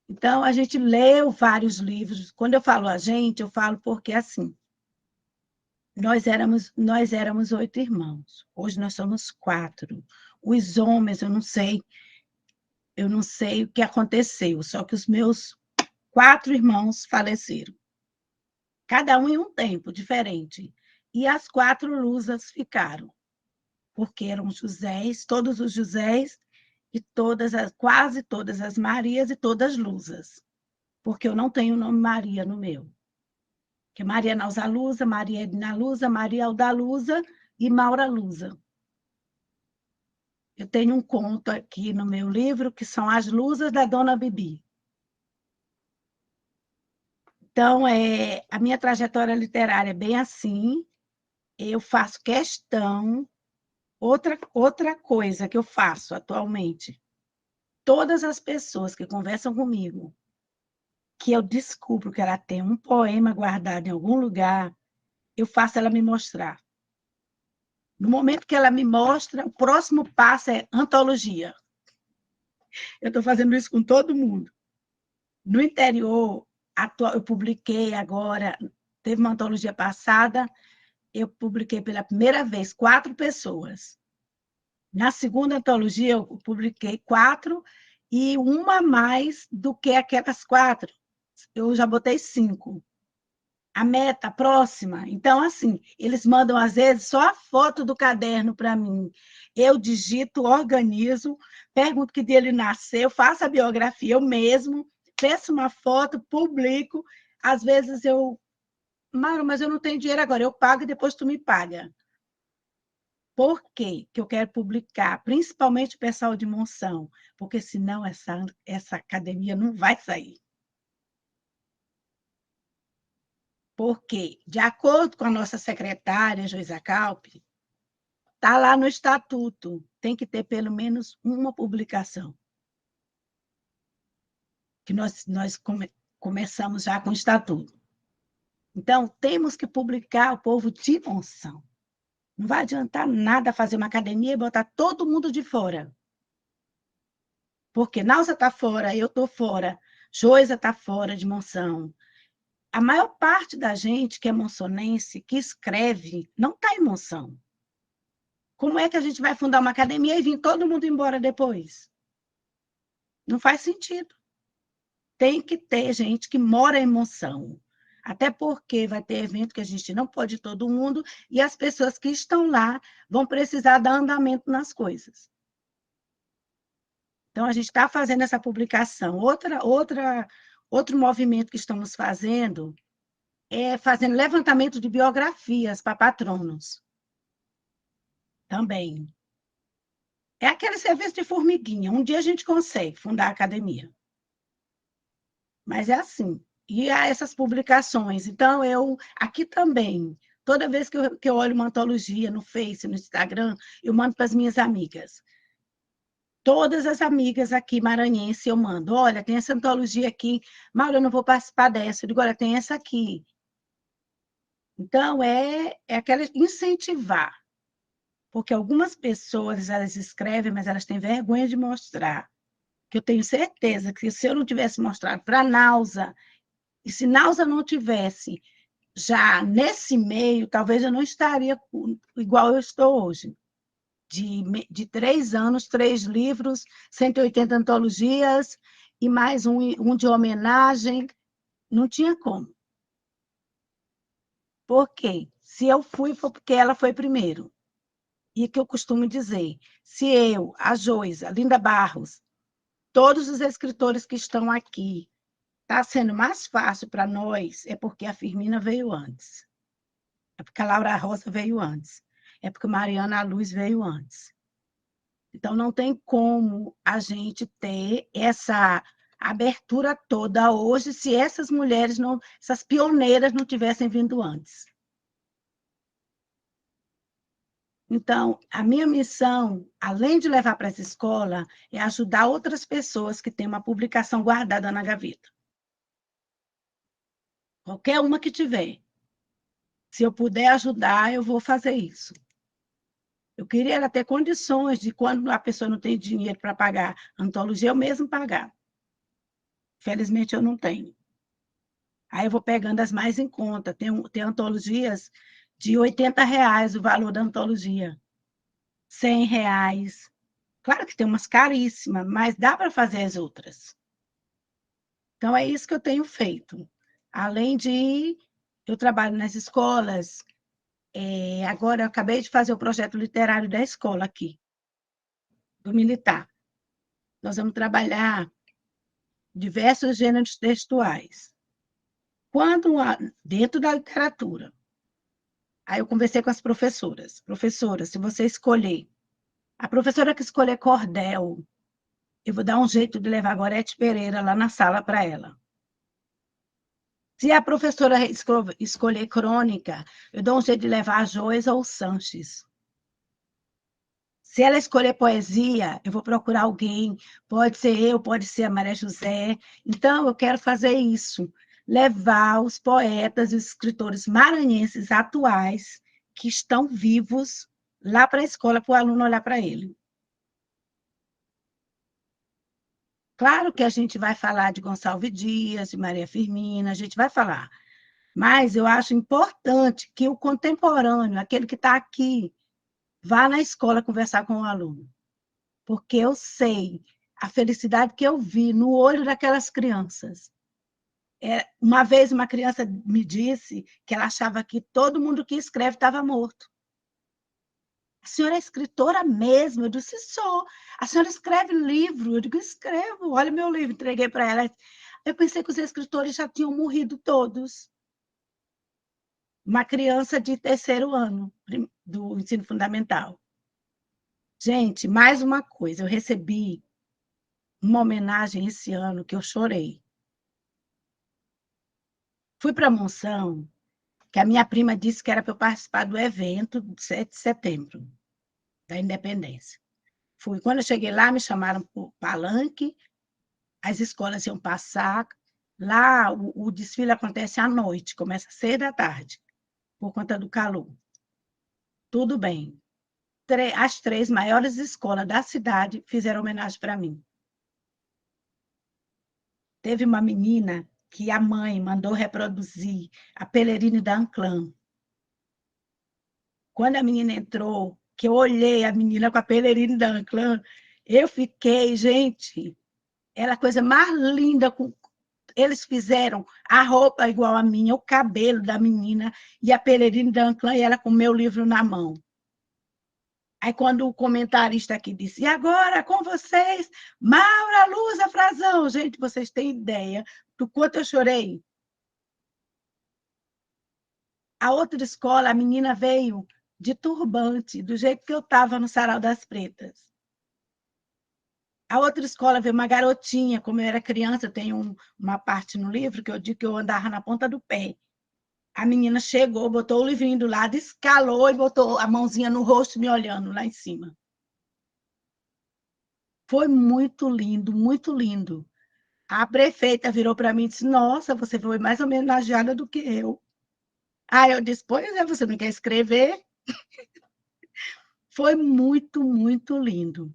Então, a gente leu vários livros. Quando eu falo a gente, eu falo porque, assim, nós éramos 8 irmãos. Hoje nós somos 4. Os homens, eu não sei o que aconteceu, só que os meus 4 irmãos faleceram. Cada um em um tempo diferente. E as 4 Luzas ficaram, porque eram Josés, todos os Josés, e quase todas as Marias e todas Luzas, porque eu não tenho o nome Maria no meu. Que é Maria Nauza Luza, Maria Edna Luza, Maria Alda Luza e Maura Luza. Eu tenho um conto aqui no meu livro, que são as Luzas da Dona Bibi. Então, a minha trajetória literária é bem assim, eu faço questão. Outra coisa que eu faço atualmente, todas as pessoas que conversam comigo, que eu descubro que ela tem um poema guardado em algum lugar, eu faço ela me mostrar. No momento que ela me mostra, o próximo passo é antologia. Eu estou fazendo isso com todo mundo. No interior, eu publiquei agora, teve uma antologia passada, eu publiquei pela primeira vez 4 pessoas. Na segunda antologia, eu publiquei 4, e uma mais do que aquelas 4. Eu já botei 5. A meta próxima. Então, assim, eles mandam, às vezes, só a foto do caderno para mim. Eu digito, organizo, pergunto que dia ele nasceu, faço a biografia eu mesmo, peço uma foto, publico. Às vezes Mauro, mas eu não tenho dinheiro agora, eu pago e depois tu me paga. Por quê que eu quero publicar? Principalmente o pessoal de Monção, porque senão essa academia não vai sair. Porque, de acordo com a nossa secretária, Joisa Calpe, está lá no estatuto, tem que ter pelo menos uma publicação. Que nós começamos já com o estatuto. Então, temos que publicar o povo de Monção. Não vai adiantar nada fazer uma academia e botar todo mundo de fora. Porque Nauza está fora, eu estou fora, Joisa está fora de Monção. A maior parte da gente que é monçonense, que escreve, não está em Monção. Como é que a gente vai fundar uma academia e vir todo mundo embora depois? Não faz sentido. Tem que ter gente que mora em Monção. Até porque vai ter evento que a gente não pode ir todo mundo, e as pessoas que estão lá vão precisar dar andamento nas coisas. Então, a gente está fazendo essa publicação. Outro movimento que estamos fazendo é fazendo levantamento de biografias para patronos. Também. É aquele serviço de formiguinha. Um dia a gente consegue fundar a academia. Mas é assim. E há essas publicações. Então, aqui também, toda vez que eu olho uma antologia no Face, no Instagram, eu mando para as minhas amigas. Todas as amigas aqui maranhenses eu mando. Olha, tem essa antologia aqui. Mauro, eu não vou participar dessa. Eu digo, olha, tem essa aqui. Então, é aquela incentivar. Porque algumas pessoas, elas escrevem, mas elas têm vergonha de mostrar. Que eu tenho certeza que se eu não tivesse mostrado para a Nauza, e se Nauza não tivesse já nesse meio, talvez eu não estaria igual eu estou hoje. De 3 anos, 3 livros, 180 antologias, e mais um de homenagem, não tinha como. Por quê? Se eu fui, foi porque ela foi primeiro. E que eu costumo dizer, se eu, a Joisa, a Linda Barros, todos os escritores que estão aqui, está sendo mais fácil para nós, é porque a Firmina veio antes. É porque a Laura Rosa veio antes. É porque a Mariana Luz veio antes. Então, não tem como a gente ter essa abertura toda hoje se essas mulheres, não, essas pioneiras não tivessem vindo antes. Então, a minha missão, além de levar para essa escola, é ajudar outras pessoas que têm uma publicação guardada na gaveta. Qualquer uma que tiver. Se eu puder ajudar, eu vou fazer isso. Eu queria ela ter condições de, quando a pessoa não tem dinheiro para pagar a antologia, eu mesmo pagar. Felizmente, eu não tenho. Aí eu vou pegando as mais em conta. Tem antologias de R$ 80 o valor da antologia. R$ 100. Claro que tem umas caríssimas, mas dá para fazer as outras. Então, é isso que eu tenho feito. Além de... Eu trabalho nas escolas. Agora, eu acabei de fazer o projeto literário da escola aqui, do militar. Nós vamos trabalhar diversos gêneros textuais. Dentro da literatura. Aí eu conversei com as professoras. Professora, se você escolher... A professora que escolher cordel, eu vou dar um jeito de levar a Gorete Pereira lá na sala para ela. Se a professora escolher crônica, eu dou um jeito de levar a Joyce ou o Sanches. Se ela escolher poesia, eu vou procurar alguém. Pode ser eu, pode ser a Maria José. Então, eu quero fazer isso. Levar os poetas e os escritores maranhenses atuais que estão vivos lá para a escola, para o aluno olhar para ele. Claro que a gente vai falar de Gonçalves Dias, de Maria Firmina, a gente vai falar. Mas eu acho importante que o contemporâneo, aquele que está aqui, vá na escola conversar com o aluno. Porque eu sei a felicidade que eu vi no olho daquelas crianças. Uma vez uma criança me disse que ela achava que todo mundo que escreve estava morto. A senhora é escritora mesmo? Eu disse, sou. A senhora escreve livro? Eu digo, escrevo. Olha meu livro, entreguei para ela. Eu pensei que os escritores já tinham morrido todos. Uma criança de 3º ano do ensino fundamental. Gente, mais uma coisa, eu recebi uma homenagem esse ano que eu chorei. Fui para Monção, que a minha prima disse que era para eu participar do evento do 7 de setembro, da Independência. Fui. Quando eu cheguei lá, me chamaram para o palanque, as escolas iam passar. Lá, o desfile acontece à noite, começa às 6 da tarde, por conta do calor. Tudo bem. As 3 maiores escolas da cidade fizeram homenagem para mim. Teve uma menina que a mãe mandou reproduzir a Pelerine da Anclã. Quando a menina entrou, que eu olhei a menina com a Pelerine da Anclã, eu fiquei, gente, era a coisa mais linda. Eles fizeram a roupa igual a minha, o cabelo da menina, e a Pelerine da Anclã, e ela com o meu livro na mão. Aí, quando o comentarista aqui disse, e agora com vocês, Maura Luza Frazão. Gente, vocês têm ideia do quanto eu chorei? A outra escola, a menina veio de turbante, do jeito que eu estava no Sarau das Pretas. A outra escola veio uma garotinha, como eu era criança, tem uma parte no livro que eu digo que eu andava na ponta do pé. A menina chegou, botou o livrinho do lado, escalou e botou a mãozinha no rosto, me olhando lá em cima. Foi muito lindo, muito lindo. A prefeita virou para mim e disse, nossa, você foi mais homenageada do que eu. Aí eu disse, pois é, você não quer escrever? Foi muito, muito lindo.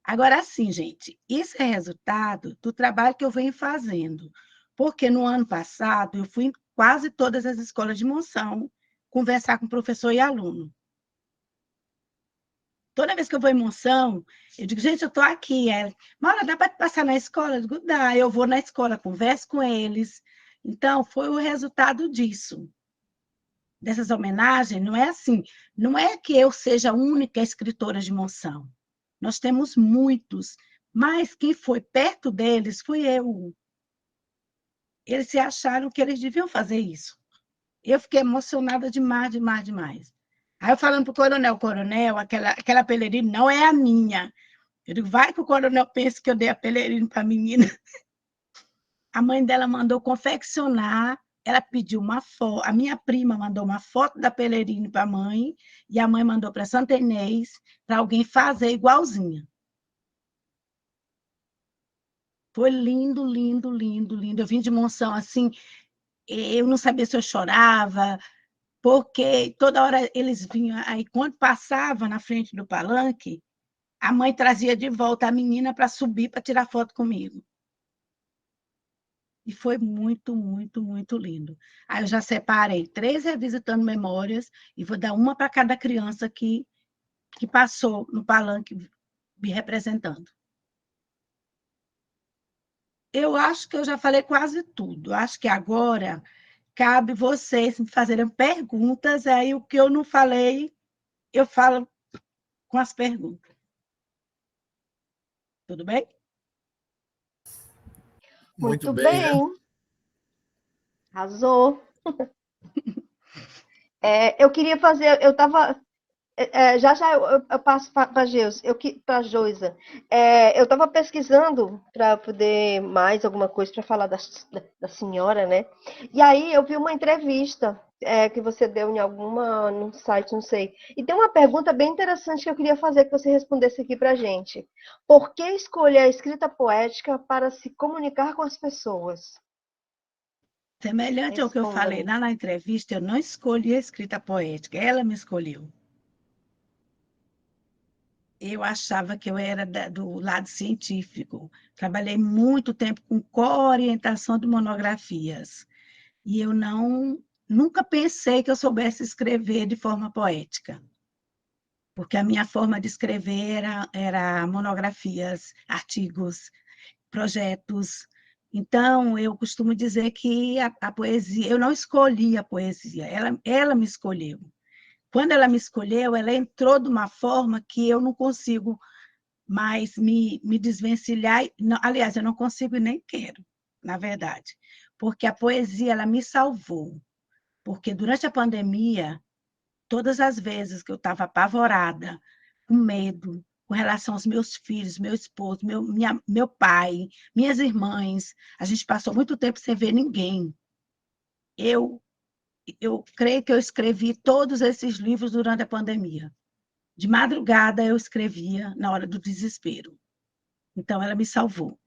Agora, sim, gente, isso é resultado do trabalho que eu venho fazendo, porque no ano passado eu fui em quase todas as escolas de Monção conversar com professor e aluno. Toda vez que eu vou em Monção, eu digo, gente, eu estou aqui. Maura, dá para passar na escola? Eu digo, dá, eu vou na escola, converso com eles. Então, foi o resultado disso. Dessas homenagens, não é assim, não é que eu seja a única escritora de Monção. Nós temos muitos, mas quem foi perto deles fui eu. Eles se acharam que eles deviam fazer isso. Eu fiquei emocionada demais, demais, demais. Aí eu falando para o coronel, aquela Pelerine não é a minha. Eu digo, vai que o coronel pensa que eu dei a Pelerino para a menina. A mãe dela mandou confeccionar, ela pediu uma foto, a minha prima mandou uma foto da Pelerino para a mãe, e a mãe mandou para Santa Inês, para alguém fazer igualzinha. Foi lindo, lindo, lindo, lindo. Eu vim de Monção, assim, eu não sabia se eu chorava, porque toda hora eles vinham, aí quando passava na frente do palanque, a mãe trazia de volta a menina para subir, para tirar foto comigo. E foi muito, muito, muito lindo. Aí eu já separei 3 revisitando memórias e vou dar uma para cada criança que passou no palanque me representando. Eu acho que eu já falei quase tudo. Acho que agora cabe vocês me fazerem perguntas, aí o que eu não falei, eu falo com as perguntas. Tudo bem?
Muito
bem, né?
bem. Arrasou. Eu queria fazer, eu estava. Já já eu passo para a Joisa. Eu estava pesquisando para poder mais alguma coisa para falar da senhora, né? E aí eu vi uma entrevista que você deu em num site, não sei. E tem uma pergunta bem interessante que eu queria fazer que você respondesse aqui para a gente. Por que escolher a escrita poética para se comunicar com as pessoas?
Semelhante ao que eu falei
Responda-me.
lá na entrevista, eu não escolhi a escrita poética, ela me escolheu. Eu achava que eu era do lado científico. Trabalhei muito tempo com co-orientação de monografias. E eu nunca pensei que eu soubesse escrever de forma poética, porque a minha forma de escrever era monografias, artigos, projetos. Então, eu costumo dizer que a poesia, eu não escolhi a poesia, ela me escolheu. Quando ela me escolheu, ela entrou de uma forma que eu não consigo mais me desvencilhar. Não, aliás, eu não consigo e nem quero, na verdade, porque a poesia ela me salvou. Porque durante a pandemia, todas as vezes que eu estava apavorada, com medo, com relação aos meus filhos, meu esposo, meu pai, minhas irmãs, a gente passou muito tempo sem ver ninguém. Eu, eu creio que eu escrevi todos esses livros durante a pandemia. De madrugada eu escrevia na hora do desespero. Então, ela me salvou.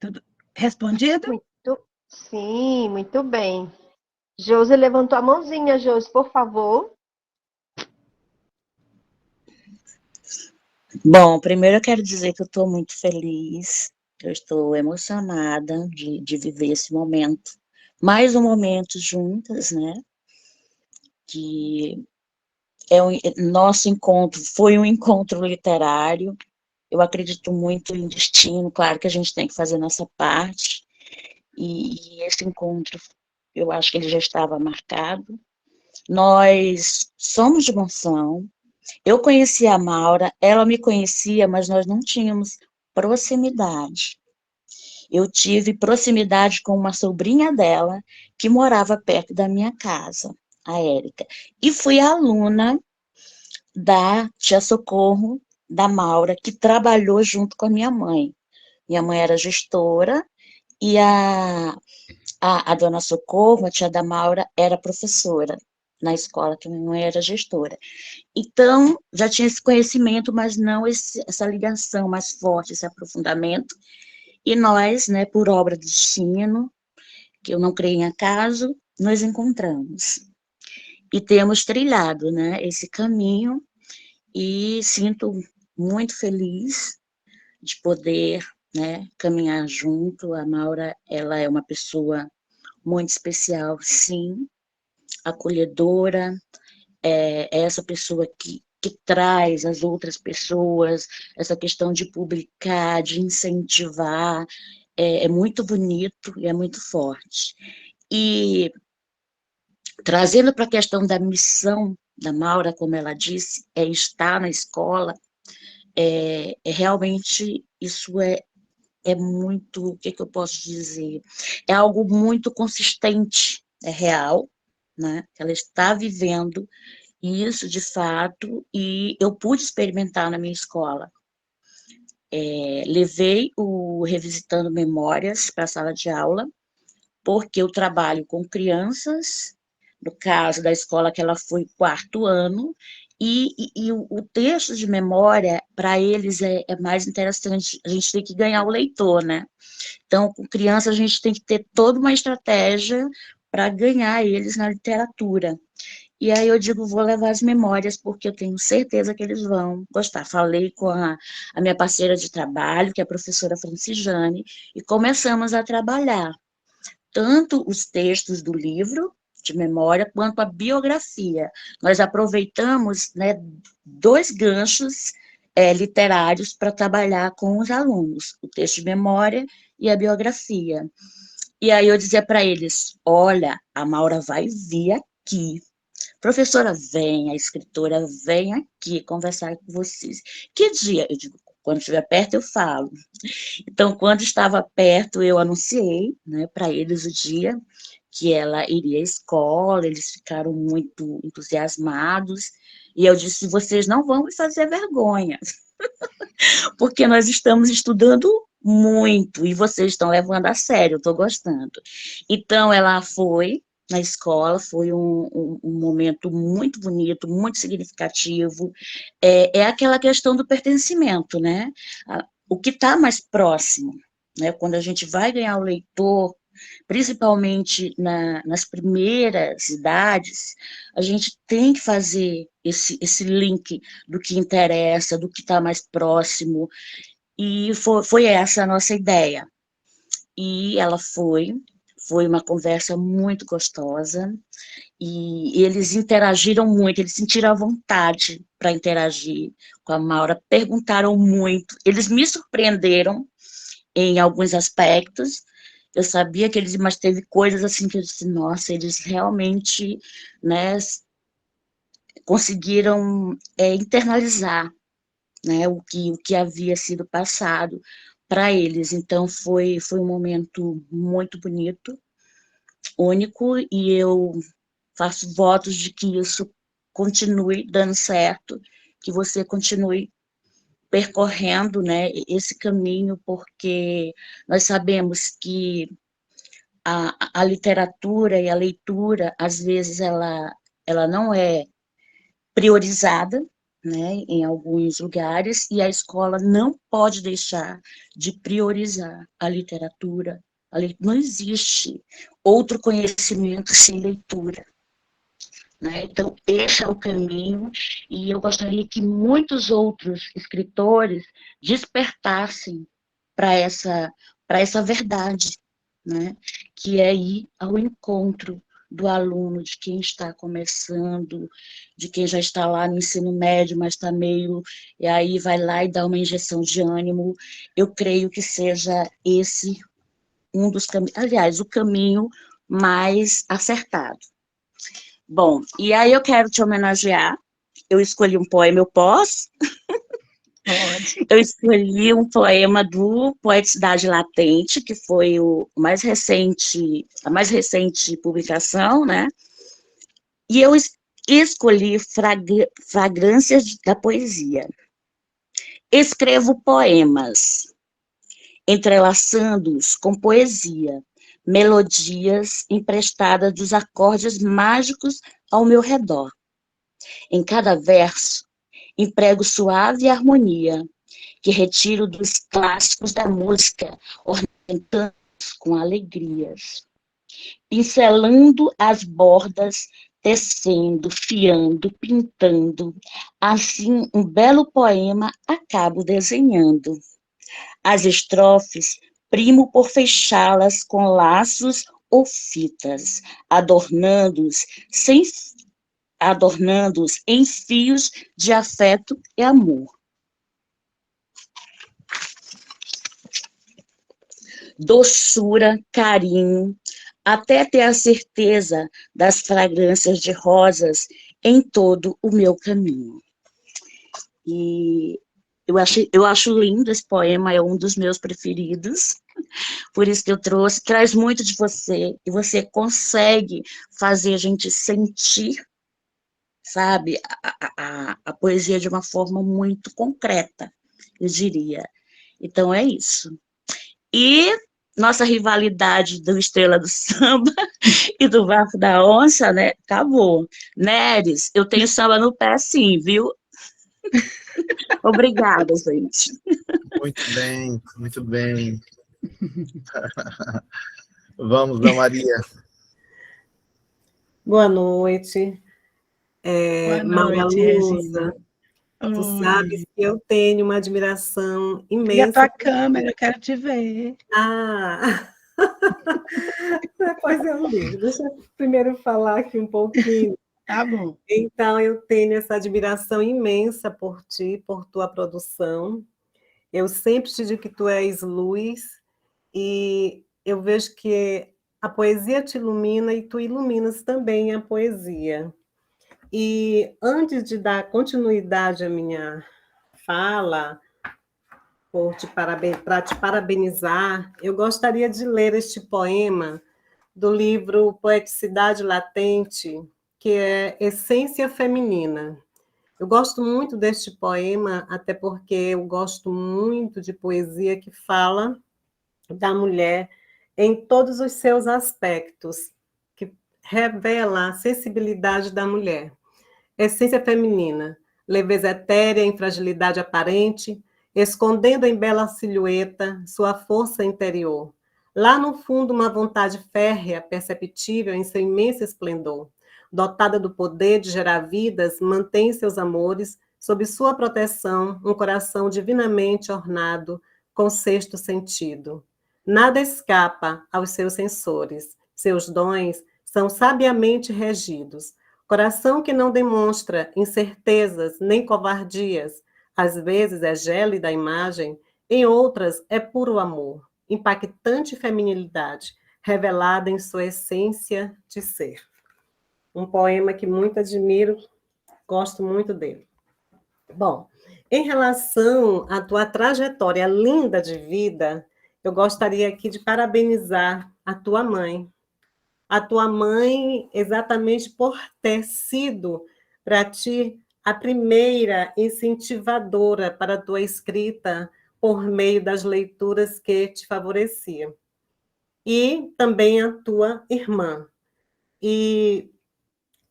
Tudo respondido?
Sim, muito bem. Josi levantou a mãozinha, Josi, por favor.
Bom, primeiro eu quero dizer que eu estou muito feliz, eu estou emocionada de viver esse momento. Mais um momento juntas, né? Que nosso encontro foi um encontro literário. Eu acredito muito em destino, claro que a gente tem que fazer nossa parte. E esse encontro, eu acho que ele já estava marcado. Nós somos de Monção. Eu conhecia a Maura, ela me conhecia, mas nós não tínhamos proximidade. Eu tive proximidade com uma sobrinha dela, que morava perto da minha casa, a Érica. E fui aluna da tia Socorro, da Maura, que trabalhou junto com a minha mãe. Minha mãe era gestora e a dona Socorro, a tia da Maura, era professora na escola, que minha mãe era gestora. Então, já tinha esse conhecimento, mas não essa ligação mais forte, esse aprofundamento. E nós, né, por obra do destino, que eu não creio em acaso, nos encontramos. E temos trilhado, né, esse caminho, e sinto muito feliz de poder, né, caminhar junto. A Maura, ela é uma pessoa muito especial, sim, acolhedora, é essa pessoa que traz as outras pessoas, essa questão de publicar, de incentivar, é muito bonito e é muito forte. E trazendo para a questão da missão da Maura, como ela disse, é estar na escola, realmente isso é muito, o que, que eu posso dizer? É algo muito consistente, é real, né? Ela está vivendo isso de fato, e eu pude experimentar na minha escola. Levei o Revisitando Memórias para a sala de aula, porque eu trabalho com crianças, no caso da escola que ela foi 4º ano, e o texto de memória, para eles, é mais interessante, a gente tem que ganhar o leitor, né? Então, com criança, a gente tem que ter toda uma estratégia para ganhar eles na literatura. E aí eu digo, vou levar as memórias, porque eu tenho certeza que eles vão gostar. Falei com a minha parceira de trabalho, que é a professora Francijane, e começamos a trabalhar tanto os textos do livro de memória, quanto a biografia. Nós aproveitamos, né, 2 ganchos literários para trabalhar com os alunos, o texto de memória e a biografia. E aí eu dizia para eles, olha, a Maura vai vir aqui. Professora, vem, a escritora vem aqui conversar com vocês. Que dia? Eu digo, quando estiver perto eu falo. Então, quando estava perto, eu anunciei, né, para eles o dia que ela iria à escola, eles ficaram muito entusiasmados, e eu disse, vocês não vão me fazer vergonha, porque nós estamos estudando muito, e vocês estão levando a sério, eu estou gostando. Então, ela foi na escola, foi um momento muito bonito, muito significativo, é aquela questão do pertencimento, né? O que está mais próximo, né? Quando a gente vai ganhar o leitor, principalmente nas primeiras idades, a gente tem que fazer esse link do que interessa, do que está mais próximo, e foi essa a nossa ideia. E ela foi uma conversa muito gostosa, e eles interagiram muito, eles sentiram a vontade para interagir com a Maura, perguntaram muito, eles me surpreenderam em alguns aspectos, eu sabia que eles, mas teve coisas assim que eu disse, nossa, eles realmente, né, conseguiram internalizar, né, o que havia sido passado para eles. Então, foi um momento muito bonito, único, e eu faço votos de que isso continue dando certo, que você continue percorrendo, né, esse caminho, porque nós sabemos que a literatura e a leitura, às vezes, ela não é priorizada, né, em alguns lugares, e a escola não pode deixar de priorizar a literatura. Não existe outro conhecimento sem leitura, né? Então, esse é o caminho, e eu gostaria que muitos outros escritores despertassem para essa verdade, né? Que é ir ao encontro do aluno, de quem está começando, de quem já está lá no ensino médio, mas está meio, e aí vai lá e dá uma injeção de ânimo. Eu creio que seja esse um dos caminhos, aliás, o caminho mais acertado. Bom, e aí eu quero te homenagear. Eu escolhi um poema, eu posso?
Pode.
Eu escolhi um poema do Poeticidade Latente, que foi a mais recente publicação, né? E eu escolhi Fragrâncias da Poesia. Escrevo poemas, entrelaçando-os com poesia, melodias emprestadas dos acordes mágicos ao meu redor. Em cada verso, emprego suave harmonia, que retiro dos clássicos da música, ornamentando-os com alegrias, pincelando as bordas, tecendo, fiando, pintando, assim um belo poema acabo desenhando. As estrofes primo por fechá-las com laços ou fitas, adornando-os em fios de afeto e amor. Doçura, carinho, até ter a certeza das fragrâncias de rosas em todo o meu caminho. E eu acho lindo esse poema, é um dos meus preferidos, por isso que eu trouxe, traz muito de você, e você consegue fazer a gente sentir sabe? A poesia de uma forma muito concreta, eu diria. Então, é isso. E nossa rivalidade do Estrela do Samba e do Bafo da Onça, né? Acabou. Neres, eu tenho samba no pé, sim, viu? Obrigada, gente.
Muito bem, muito bem. Vamos, Ana Maria.
Boa noite.
Boa
Maria
noite, Regina.
Lusa, tu sabes
Oi.
que eu tenho uma admiração
Liga a tua
imensa.
câmera, eu quero te ver.
Ah, depois eu ligo. Deixa eu primeiro falar aqui um pouquinho.
Tá bom.
Então, eu tenho essa admiração imensa por ti, por tua produção. Eu sempre te digo que tu és luz, e eu vejo que a poesia te ilumina e tu iluminas também a poesia. E antes de dar continuidade à minha fala, para te parabenizar, eu gostaria de ler este poema do livro Poeticidade Latente, que é Essência Feminina. Eu gosto muito deste poema, até porque eu gosto muito de poesia que fala da mulher em todos os seus aspectos, que revela a sensibilidade da mulher. Essência feminina, leveza etérea em fragilidade aparente, escondendo em bela silhueta sua força interior. Lá no fundo, uma vontade férrea, perceptível em seu imenso esplendor. Dotada do poder de gerar vidas, mantém seus amores sob sua proteção, um coração divinamente ornado com sexto sentido. Nada escapa aos seus sensores, seus dons são sabiamente regidos. Coração que não demonstra incertezas nem covardias, às vezes é gélida a imagem, em outras é puro amor, impactante feminilidade, revelada em sua essência de ser. Um poema que muito admiro, gosto muito dele. Bom, em relação à tua trajetória linda de vida, eu gostaria aqui de parabenizar a tua mãe, exatamente por ter sido para ti a primeira incentivadora para a tua escrita por meio das leituras que te favoreciam. E também a tua irmã. E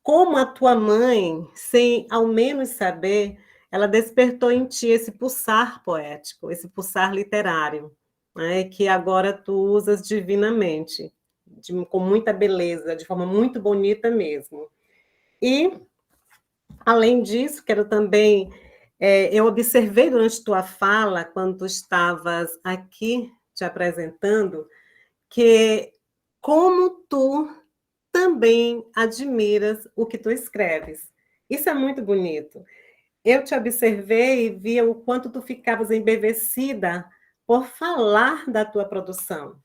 como a tua mãe, sem ao menos saber, ela despertou em ti esse pulsar poético, esse pulsar literário, né, que agora tu usas divinamente, com muita beleza, de forma muito bonita mesmo. E, além disso, quero também... eu observei durante tua fala, quando tu estavas aqui te apresentando, que como tu também admiras o que tu escreves. Isso é muito bonito. Eu te observei e via o quanto tu ficavas embevecida por falar da tua produção.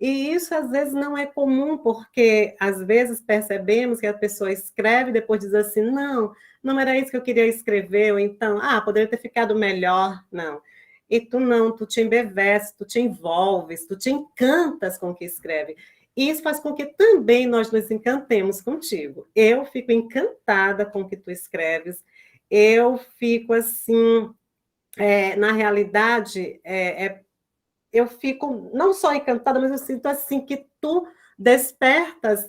E isso, às vezes, não é comum, porque, às vezes, percebemos que a pessoa escreve e depois diz assim, não era isso que eu queria escrever, ou então, poderia ter ficado melhor. Não. E tu não, tu te embeveces, tu te envolves, tu te encantas com o que escreve. E isso faz com que também nós nos encantemos contigo. Eu fico encantada com o que tu escreves, eu fico assim, na realidade, eu fico não só encantada, mas eu sinto assim que tu despertas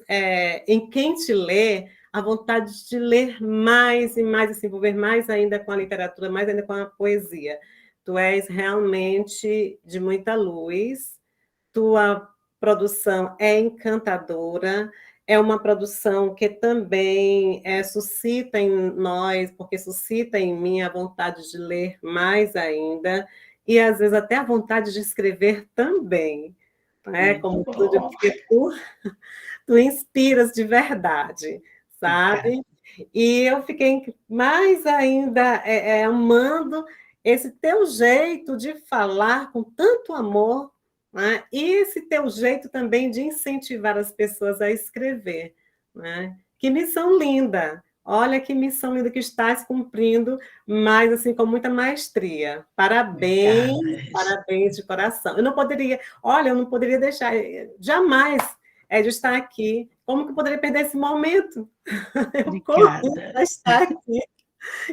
em quem te lê a vontade de ler mais e mais, se envolver mais ainda com a literatura, mais ainda com a poesia. Tu és realmente de muita luz, tua produção é encantadora, é uma produção que também suscita em nós, porque suscita em mim a vontade de ler mais ainda, e às vezes até a vontade de escrever também, né? Como tudo, porque tu inspiras de verdade, sabe? E eu fiquei mais ainda amando esse teu jeito de falar com tanto amor, né? E esse teu jeito também de incentivar as pessoas a escrever, né? Que missão linda! Olha que missão linda que estás cumprindo, mas assim, com muita maestria. Parabéns, parabéns de coração. Eu não poderia deixar, jamais de estar aqui. Como que eu poderia perder esse momento? Eu corri
Obrigada.
para estar aqui.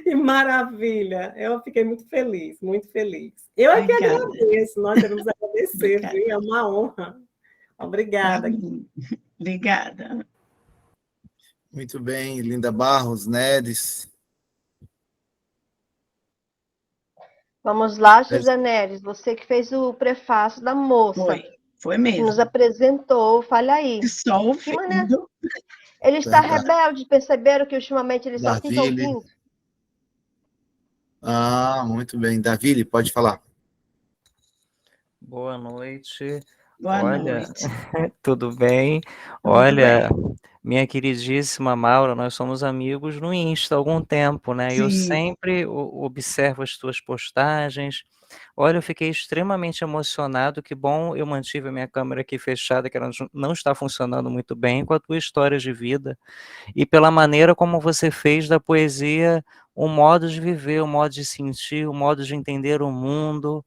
Que maravilha! Eu fiquei muito feliz, muito feliz. Eu é que
Obrigada.
agradeço, nós devemos agradecer,
Obrigada.
viu? É uma honra. Obrigada.
Obrigada.
Muito bem, Linda Barros, Nedes.
Vamos lá, José Neres, você que fez o prefácio da moça,
Foi
que
mesmo.
nos apresentou, fala aí.
Só
Que maneira.
ouvindo.
Ele está
Verdade.
rebelde, perceberam que ultimamente ele só fica
Davile.
ouvindo?
Muito bem. Davile, pode falar.
Boa noite.
Boa
Olha,
noite.
tudo bem?
Tudo
Olha,
bem.
minha queridíssima Maura, nós somos amigos no Insta há algum tempo, né? Eu
Sim.
sempre observo as tuas postagens. Olha, eu fiquei extremamente emocionado. Que bom, eu mantive a minha câmera aqui fechada, que ela não está funcionando muito bem, com a tua história de vida e pela maneira como você fez da poesia um modo de viver, um modo de sentir, um modo de entender o mundo.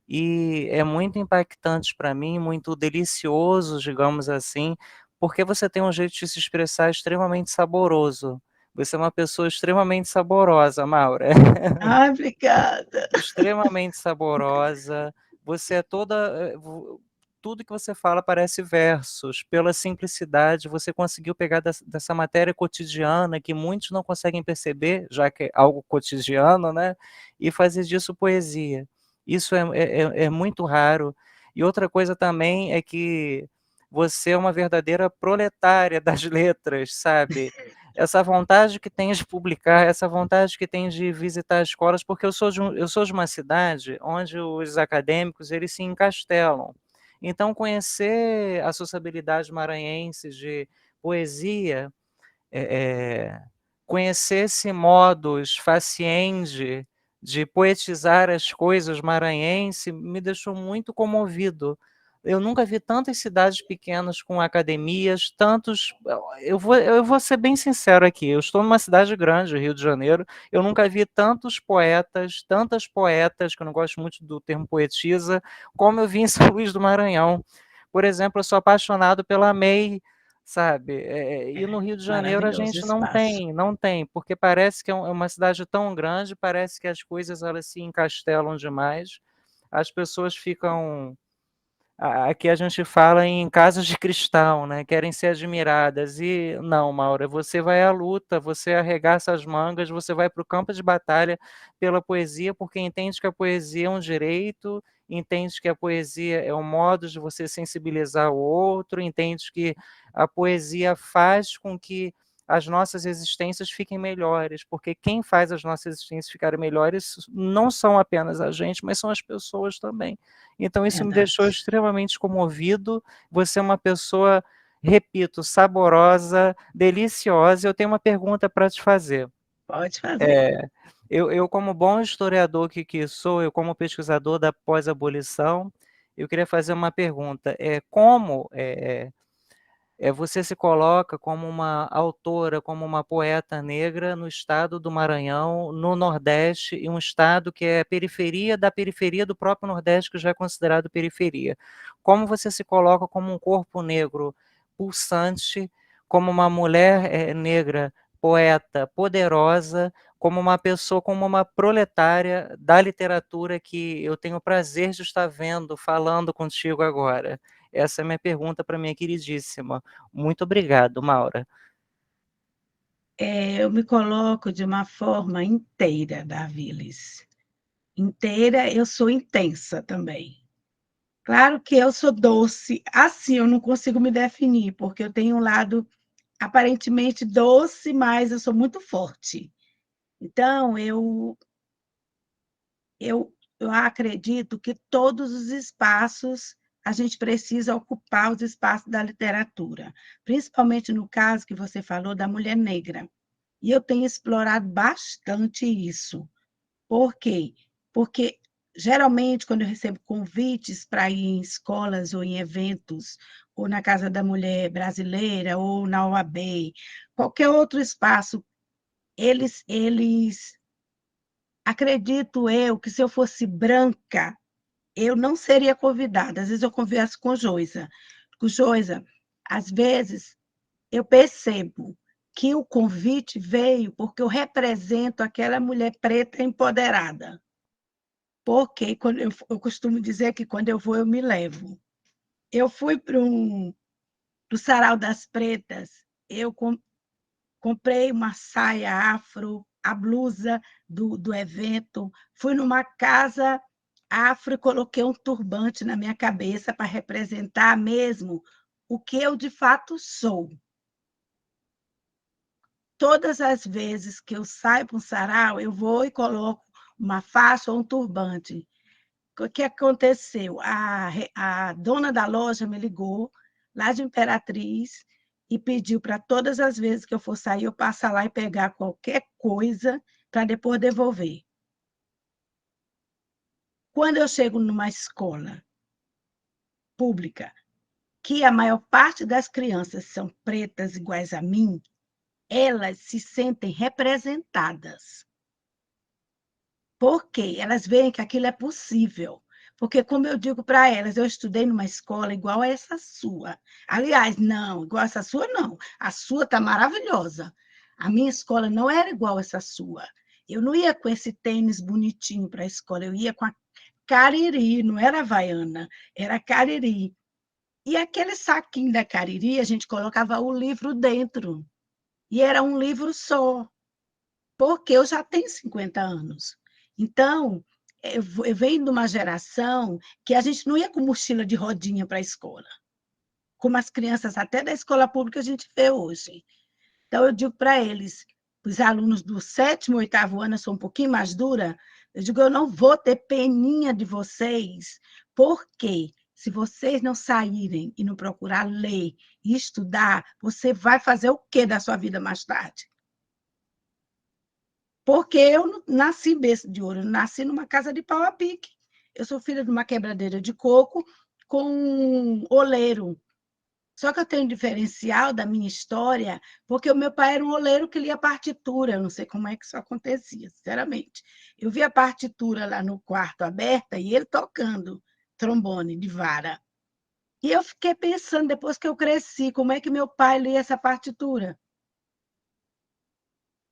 E é muito impactante para mim, muito delicioso, digamos assim, porque você tem um jeito de se expressar extremamente saboroso. Você é uma pessoa extremamente saborosa, Maura.
Ai, obrigada.
Extremamente saborosa. Você é toda. Tudo que você fala parece versos. Pela simplicidade, você conseguiu pegar dessa matéria cotidiana que muitos não conseguem perceber, já que é algo cotidiano, né? E fazer disso poesia. Isso é muito raro. E outra coisa também é que você é uma verdadeira proletária das letras, sabe? Essa vontade que tem de publicar, essa vontade que tem de visitar escolas, porque eu sou de uma cidade onde os acadêmicos eles se encastelam. Então, conhecer a sociabilidade maranhense de poesia, conhecer esse modus faciendi de poetizar as coisas maranhense me deixou muito comovido. Eu nunca vi tantas cidades pequenas com academias, tantos. Eu vou ser bem sincero aqui, eu estou numa cidade grande, Rio de Janeiro, eu nunca vi tantos poetas, tantas poetas, que eu não gosto muito do termo poetisa, como eu vi em São Luís do Maranhão. Por exemplo, eu sou apaixonado pela MEI, sabe? E no Rio de Janeiro a
Maravilhoso
gente não
espaço.
tem, porque parece que é uma cidade tão grande, parece que as coisas elas se encastelam demais, as pessoas ficam. Aqui a gente fala em casas de cristal, né? Querem ser admiradas. E não, Maura, você vai à luta, você arregaça as mangas, você vai para o campo de batalha pela poesia, porque entende que a poesia é um direito, entende que a poesia é um modo de você sensibilizar o outro, entende que a poesia faz com que as nossas existências fiquem melhores, porque quem faz as nossas existências ficarem melhores não são apenas a gente, mas são as pessoas também. Então isso me deixou
Verdade.
extremamente comovido. Você é uma pessoa, repito, saborosa, deliciosa. Eu tenho uma pergunta para te fazer.
Pode fazer.
Eu, como bom historiador que sou, eu como pesquisador da pós-abolição, eu queria fazer uma pergunta. Você se coloca como uma autora, como uma poeta negra no estado do Maranhão, no Nordeste, e um estado que é periferia da periferia do próprio Nordeste, que já é considerado periferia. Como você se coloca como um corpo negro pulsante, como uma mulher negra, poeta, poderosa, como uma pessoa, como uma proletária da literatura que eu tenho o prazer de estar vendo, falando contigo agora? Essa é a minha pergunta para minha queridíssima. Muito obrigado, Maura.
Eu me coloco de uma forma inteira, Davilis. Inteira, eu sou intensa também. Claro que eu sou doce, assim eu não consigo me definir, porque eu tenho um lado aparentemente doce, mas eu sou muito forte. Então, eu acredito que todos os espaços a gente precisa ocupar os espaços da literatura, principalmente no caso que você falou da mulher negra. E eu tenho explorado bastante isso. Por quê? Porque, geralmente, quando eu recebo convites para ir em escolas ou em eventos, ou na Casa da Mulher Brasileira, ou na OAB, qualquer outro espaço, eles acredito eu que se eu fosse branca, eu não seria convidada. Às vezes eu converso com Joisa. Com Joisa, às vezes, eu percebo que o convite veio porque eu represento aquela mulher preta empoderada. Porque quando eu costumo dizer que quando eu vou, eu me levo. Eu fui para o Sarau das Pretas, eu comprei uma saia afro, a blusa do evento, fui numa casa afro e coloquei um turbante na minha cabeça para representar mesmo o que eu de fato sou. Todas as vezes que eu saio para um sarau, eu vou e coloco uma faixa ou um turbante. O que aconteceu? A dona da loja me ligou, lá de Imperatriz, e pediu para todas as vezes que eu for sair, eu passar lá e pegar qualquer coisa para depois devolver. Quando eu chego numa escola pública, que a maior parte das crianças são pretas iguais a mim, elas se sentem representadas. Porque elas veem que aquilo é possível. Porque, como eu digo para elas, eu estudei numa escola igual a essa sua. Aliás, não, igual a essa sua, não. A sua está maravilhosa. A minha escola não era igual a essa sua. Eu não ia com esse tênis bonitinho para a escola, eu ia com a Cariri, não era Havaiana, era Cariri. E aquele saquinho da Cariri, a gente colocava o livro dentro. E era um livro só, porque eu já tenho 50 anos. Então, eu venho de uma geração que a gente não ia com mochila de rodinha para a escola, como as crianças até da escola pública a gente vê hoje. Então, eu digo para eles, os alunos do 7º, 8º ano, eu sou um pouquinho mais dura, eu digo, eu não vou ter peninha de vocês, porque se vocês não saírem e não procurar ler e estudar, você vai fazer o quê da sua vida mais tarde? Porque eu não nasci berço de ouro, eu nasci numa casa de pau a pique. Eu sou filha de uma quebradeira de coco com um oleiro. Só que eu tenho um diferencial da minha história, porque o meu pai era um oleiro que lia partitura. Eu não sei como é que isso acontecia, sinceramente. Eu via a partitura lá no quarto aberta e ele tocando trombone de vara. E eu fiquei pensando, depois que eu cresci, como é que meu pai lia essa partitura?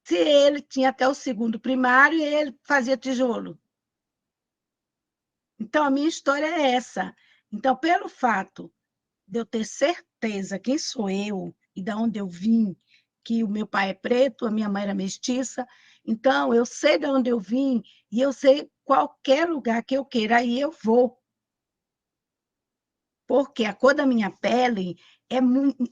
Se ele tinha até o 2º primário e ele fazia tijolo. Então, a minha história é essa. Então, pelo fato de eu ter certeza quem sou eu e de onde eu vim, que o meu pai é preto, a minha mãe era mestiça, então eu sei de onde eu vim e eu sei qualquer lugar que eu queira ir, eu vou. Porque a cor da minha pele é muito.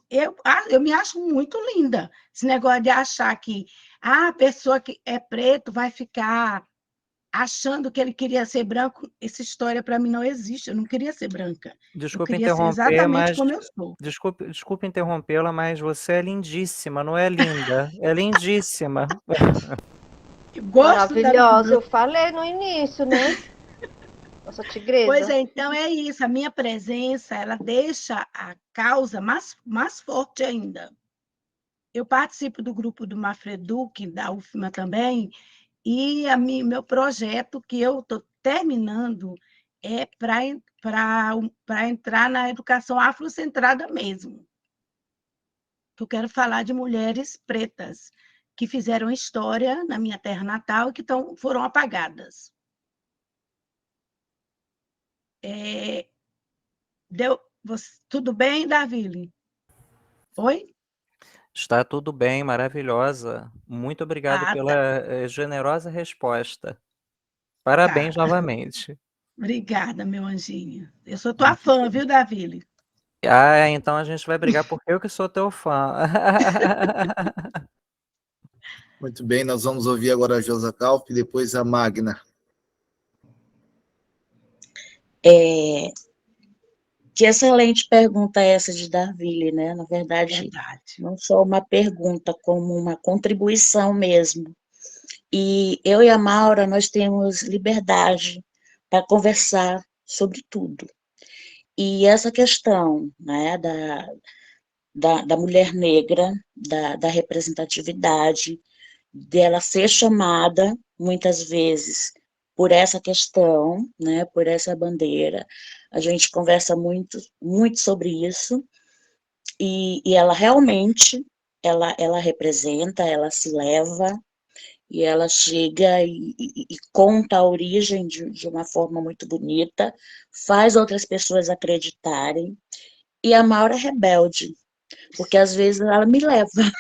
Eu me acho muito linda. Esse negócio de achar que a pessoa que é preto vai ficar achando que ele queria ser branco, essa história para mim não existe. Eu não queria ser branca. Eu
Desculpe
queria ser
interromper,
exatamente
mas
como eu sou.
desculpe interrompê-la, mas você é lindíssima, não é linda, é lindíssima.
Eu gosto da.
Maravilhosa, eu falei no início, né? Nossa
Pois
tigresa.
é, então é isso. A minha presença, ela deixa a causa mais forte ainda. Eu participo do grupo do Mafreduc, da UFMA também, e meu projeto que eu estou terminando é para entrar na educação afrocentrada mesmo. Eu quero falar de mulheres pretas que fizeram história na minha terra natal e que foram apagadas. Tudo bem, Davile? Oi?
Está tudo bem, maravilhosa. Muito obrigado
Ah,
pela
tá.
generosa resposta.
Tá.
Parabéns novamente.
Obrigada, meu anjinho. Eu sou tua fã, viu, Davile?
Ah, então a gente vai brigar porque eu que sou teu fã.
Muito bem, nós vamos ouvir agora a Josa Calp e depois a Magna.
Que excelente pergunta essa de Darville, né? Na verdade,
Verdade.
não só uma pergunta, como uma contribuição mesmo. E eu e a Maura, nós temos liberdade para conversar sobre tudo. E essa questão, né, da mulher negra, da representatividade, dela ser chamada, muitas vezes, por essa questão, né, por essa bandeira, a gente conversa muito, muito sobre isso, E ela realmente, ela representa, ela se leva, e ela chega e conta a origem de uma forma muito bonita, faz outras pessoas acreditarem, e a Maura é rebelde, porque às vezes ela me leva.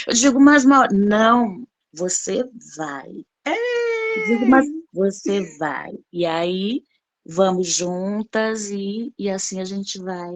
Eu digo, mas Maura, não, você vai. Eu digo, mas você vai. E aí, vamos juntas, e assim a gente vai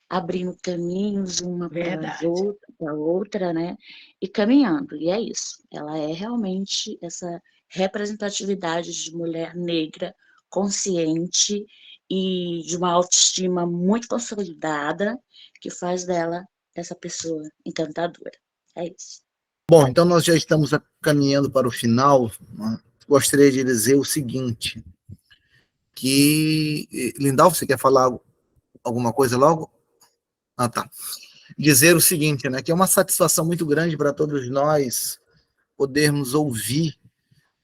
abrindo caminhos uma para
Verdade.
a outra, né? E caminhando. E é isso. Ela é realmente essa representatividade de mulher negra, consciente e de uma autoestima muito consolidada, que faz dela essa pessoa encantadora. É isso.
Bom, então nós já estamos caminhando para o final, né? Gostaria de dizer o seguinte, que... Lindau, você quer falar alguma coisa logo? Ah, tá. Dizer o seguinte, né, que é uma satisfação muito grande para todos nós podermos ouvir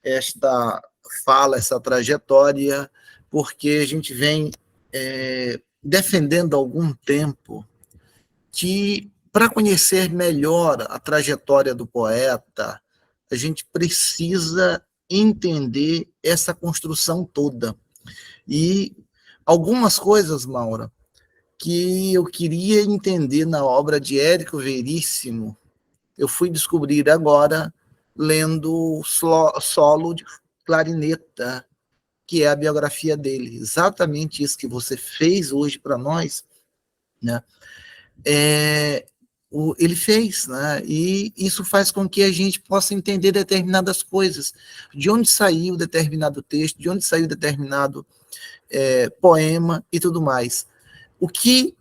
esta fala, essa trajetória, porque a gente vem defendendo há algum tempo que, para conhecer melhor a trajetória do poeta, a gente precisa entender essa construção toda. E algumas coisas, Maura, que eu queria entender na obra de Érico Veríssimo, eu fui descobrir agora lendo Solo de Clarineta, que é a biografia dele. Exatamente isso que você fez hoje para nós, né? Ele fez, né? E isso faz com que a gente possa entender determinadas coisas, de onde saiu determinado texto, de onde saiu determinado poema e tudo mais. O que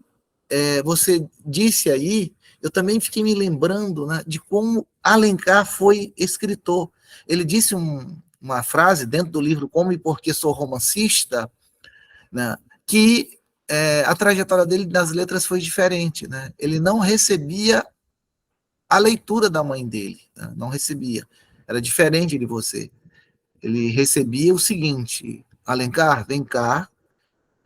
você disse aí, eu também fiquei me lembrando, né, de como Alencar foi escritor. Ele disse uma frase dentro do livro Como e Por que Sou Romancista, né, que a trajetória dele nas letras foi diferente. Né? Ele não recebia a leitura da mãe dele, né? Não recebia. Era diferente de você. Ele recebia o seguinte: Alencar, vem cá,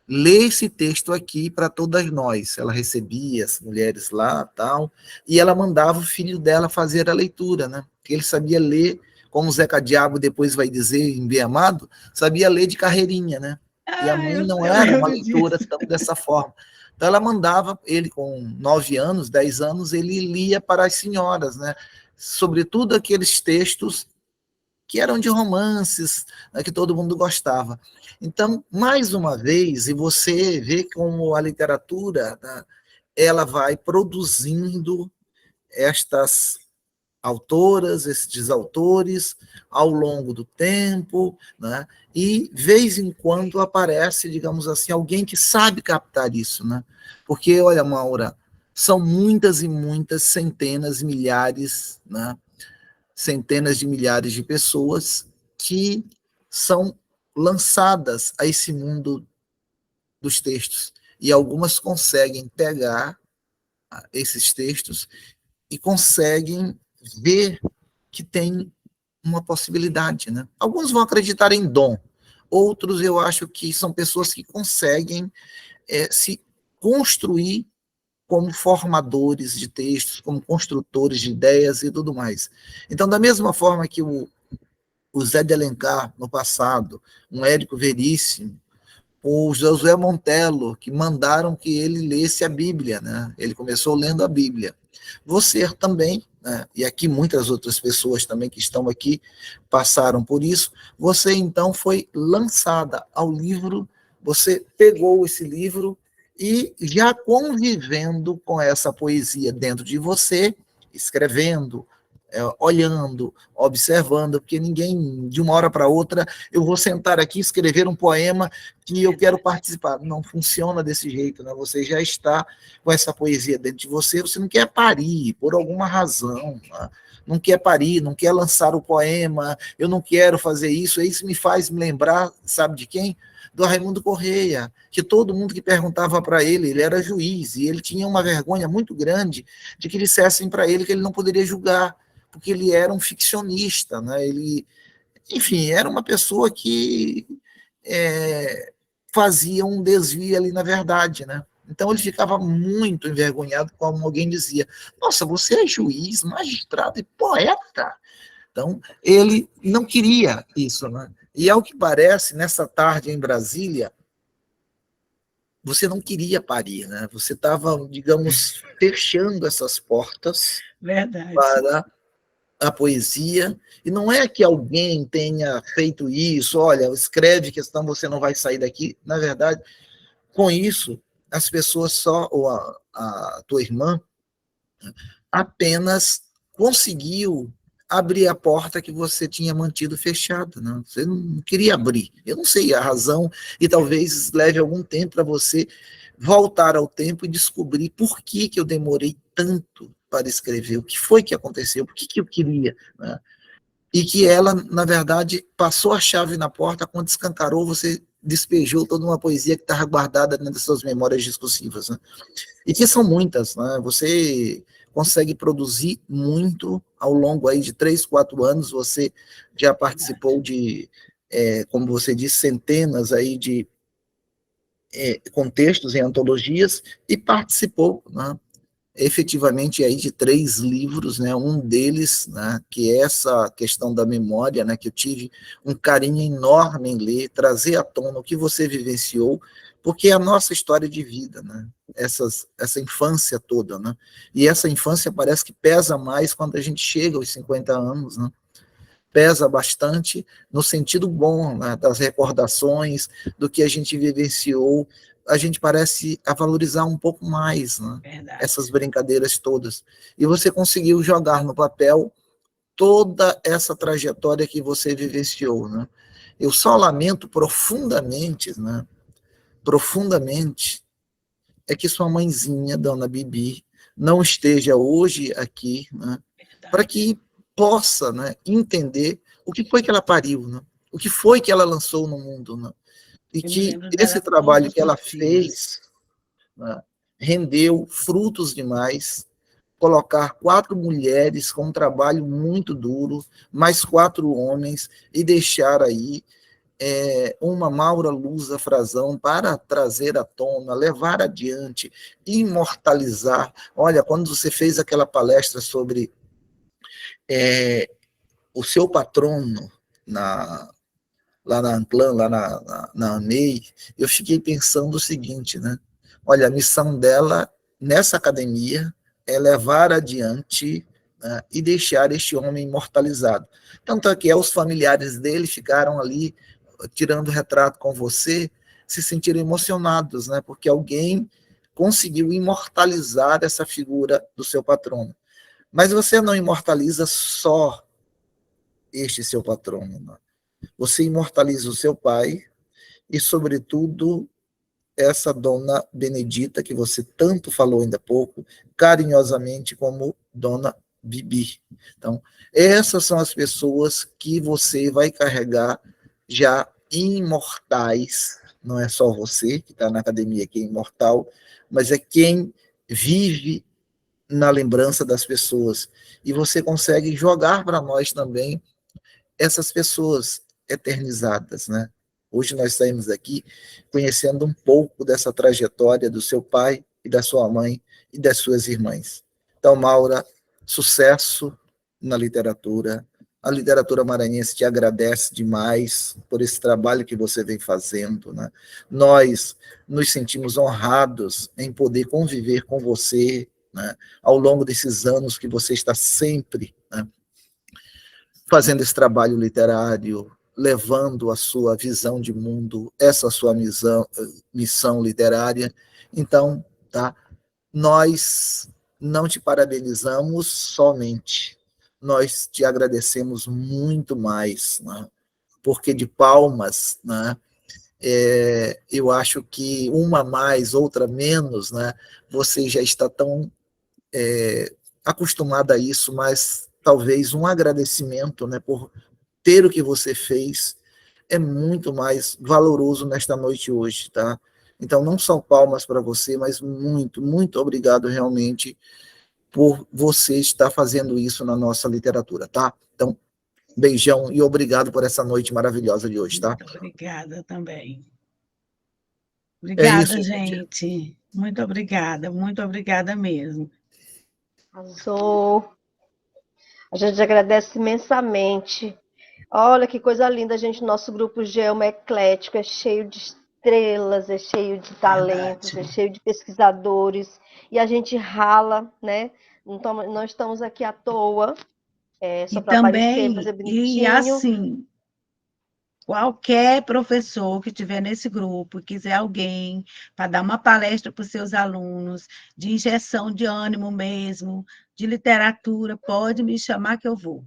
lê esse texto aqui para todas nós. Ela recebia as mulheres lá, tal, e ela mandava o filho dela fazer a leitura, né? Porque ele sabia ler, como o Zeca Diabo depois vai dizer em Bem Amado, sabia ler de carreirinha, né? E a mãe não
Eu
era uma
lembro
leitora
disso.
tão dessa forma. Então ela mandava, ele com 9 anos, 10 anos, ele lia para as senhoras, né? Sobretudo aqueles textos que eram de romances, né, que todo mundo gostava. Então, mais uma vez, e você vê como a literatura, né, ela vai produzindo estas autoras, estes autores, ao longo do tempo, né, e, vez em quando, aparece, digamos assim, alguém que sabe captar isso. Né? Porque, olha, Maura, são muitas e muitas centenas, milhares, né, centenas de milhares de pessoas que são lançadas a esse mundo dos textos. E algumas conseguem pegar esses textos e conseguem ver que tem uma possibilidade. Né? Alguns vão acreditar em dom, outros eu acho que são pessoas que conseguem se construir como formadores de textos, como construtores de ideias e tudo mais. Então, da mesma forma que o Zé de Alencar, no passado, um Érico Veríssimo, o Josué Montello, que mandaram que ele lesse a Bíblia, né? Ele começou lendo a Bíblia. Você também, né? E aqui muitas outras pessoas também que estão aqui passaram por isso, você então foi lançada ao livro, você pegou esse livro e já convivendo com essa poesia dentro de você, escrevendo, olhando, observando, porque ninguém, de uma hora para outra, eu vou sentar aqui e escrever um poema que eu quero participar. Não funciona desse jeito, né? Você já está com essa poesia dentro de você, você não quer parir, por alguma razão, né? Não quer parir, não quer lançar o poema, eu não quero fazer isso, isso me faz me lembrar, sabe de quem? Do Raimundo Correia, que todo mundo que perguntava para ele era juiz, e ele tinha uma vergonha muito grande de que dissessem para ele que ele não poderia julgar, porque ele era um ficcionista, né? Ele, enfim, era uma pessoa que fazia um desvio ali na verdade, né? Então ele ficava muito envergonhado, como alguém dizia, nossa, você é juiz, magistrado e poeta. Então, ele não queria isso, né? E ao que parece, nessa tarde em Brasília, você não queria parir, né? Você estava, digamos, fechando essas portas
Verdade.
para a poesia, e não é que alguém tenha feito isso, olha, escreve que senão você não vai sair daqui. Na verdade, com isso, as pessoas só, ou a tua irmã, apenas conseguiu abrir a porta que você tinha mantido fechada, né? Você não queria abrir. Eu não sei a razão, e talvez leve algum tempo para você voltar ao tempo e descobrir por que eu demorei tanto para escrever, o que foi que aconteceu, o que eu queria, né? E que ela, na verdade, passou a chave na porta, quando escancarou, você despejou toda uma poesia que estava guardada dentro das suas memórias discursivas, né? E que são muitas, né? Você consegue produzir muito ao longo aí de 3, 4 anos, você já participou de, como você disse, centenas aí de contextos em antologias, e participou, né, efetivamente aí de 3 livros, né, um deles, né, que é essa questão da memória, né, que eu tive um carinho enorme em ler, trazer à tona o que você vivenciou, porque é a nossa história de vida, né, essa infância toda, né, e essa infância parece que pesa mais quando a gente chega aos 50 anos, né, pesa bastante no sentido bom, né, das recordações, do que a gente vivenciou, a gente parece a valorizar um pouco mais, né, essas brincadeiras todas. E você conseguiu jogar no papel toda essa trajetória que você vivenciou, né? Eu só lamento profundamente, né, profundamente, é que sua mãezinha, Dona Bibi, não esteja hoje aqui, né, para que possa, né, entender o que foi que ela pariu, né, o que foi que ela lançou no mundo, né, e que esse trabalho que ela fez, né, rendeu frutos demais. Colocar 4 mulheres com um trabalho muito duro, mais 4 homens, e deixar aí uma Maura Luza Frazão para trazer à tona, levar adiante, imortalizar. Olha, quando você fez aquela palestra sobre o seu patrono lá na Anclan, lá na AMEI, eu fiquei pensando o seguinte, né? Olha, a missão dela nessa academia é levar adiante, né, e deixar este homem imortalizado. Tanto é que os familiares dele ficaram ali tirando retrato com você, se sentiram emocionados, né? Porque alguém conseguiu imortalizar essa figura do seu patrono. Mas você não imortaliza só este seu patrono, né? Você imortaliza o seu pai e, sobretudo, essa Dona Benedita, que você tanto falou ainda há pouco, carinhosamente como Dona Bibi. Então, essas são as pessoas que você vai carregar já imortais. Não é só você que está na academia que é imortal, mas é quem vive na lembrança das pessoas. E você consegue jogar para nós também essas pessoas eternizadas, né? Hoje nós saímos aqui conhecendo um pouco dessa trajetória do seu pai e da sua mãe e das suas irmãs. Então, Maura, sucesso na literatura. A literatura maranhense te agradece demais por esse trabalho que você vem fazendo, né? Nós nos sentimos honrados em poder conviver com você, né, ao longo desses anos que você está sempre, né, fazendo esse trabalho literário, levando a sua visão de mundo, essa sua missão literária. Então, tá? Nós não te parabenizamos somente, nós te agradecemos muito mais, né? Porque de palmas, né, eu acho que uma mais, outra menos, né, você já está tão acostumada a isso, mas talvez um agradecimento, né, por ter o que você fez é muito mais valoroso nesta noite hoje, tá? Então, não são palmas para você, mas muito, muito obrigado realmente por você estar fazendo isso na nossa literatura, tá? Então, beijão e obrigado por essa noite maravilhosa de hoje, tá?
Muito obrigada também.
É
Obrigada,
isso,
gente. Muito obrigada mesmo.
Arrasou. A gente agradece imensamente. Olha que coisa linda, gente. Nosso grupo Gelma é eclético, é cheio de estrelas, é cheio de talentos, é
Verdade.
cheio de pesquisadores. E a gente rala, né? Não estamos aqui à toa, só
E
para aparecer,
também,
fazer
e
bonitinho.
assim, qualquer professor que estiver nesse grupo, quiser alguém para dar uma palestra para os seus alunos, de injeção de ânimo mesmo, de literatura, pode me chamar que eu vou.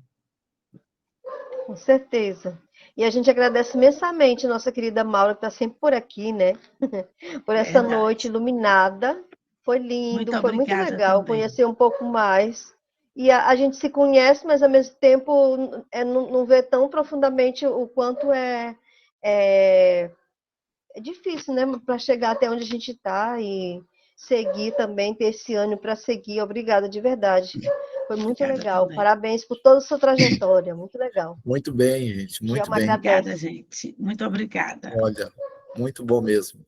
Com certeza. E a gente agradece imensamente a nossa querida Maura, que está sempre por aqui, né? Por essa noite
Verdade.
iluminada. Foi lindo,
Muito
foi muito
obrigada
legal
também.
conhecer um pouco mais. E a gente se conhece, mas ao mesmo tempo não vê tão profundamente o quanto é, é difícil, né? Para chegar até onde a gente está e seguir também, ter esse ânimo para seguir. Obrigada, de verdade. Foi muito
Obrigada
legal.
também.
Parabéns por toda a sua trajetória. Muito legal.
Muito bem, gente, muito
Gelma
bem.
Obrigada,
agradece.
gente. Muito obrigada.
Olha, muito bom mesmo.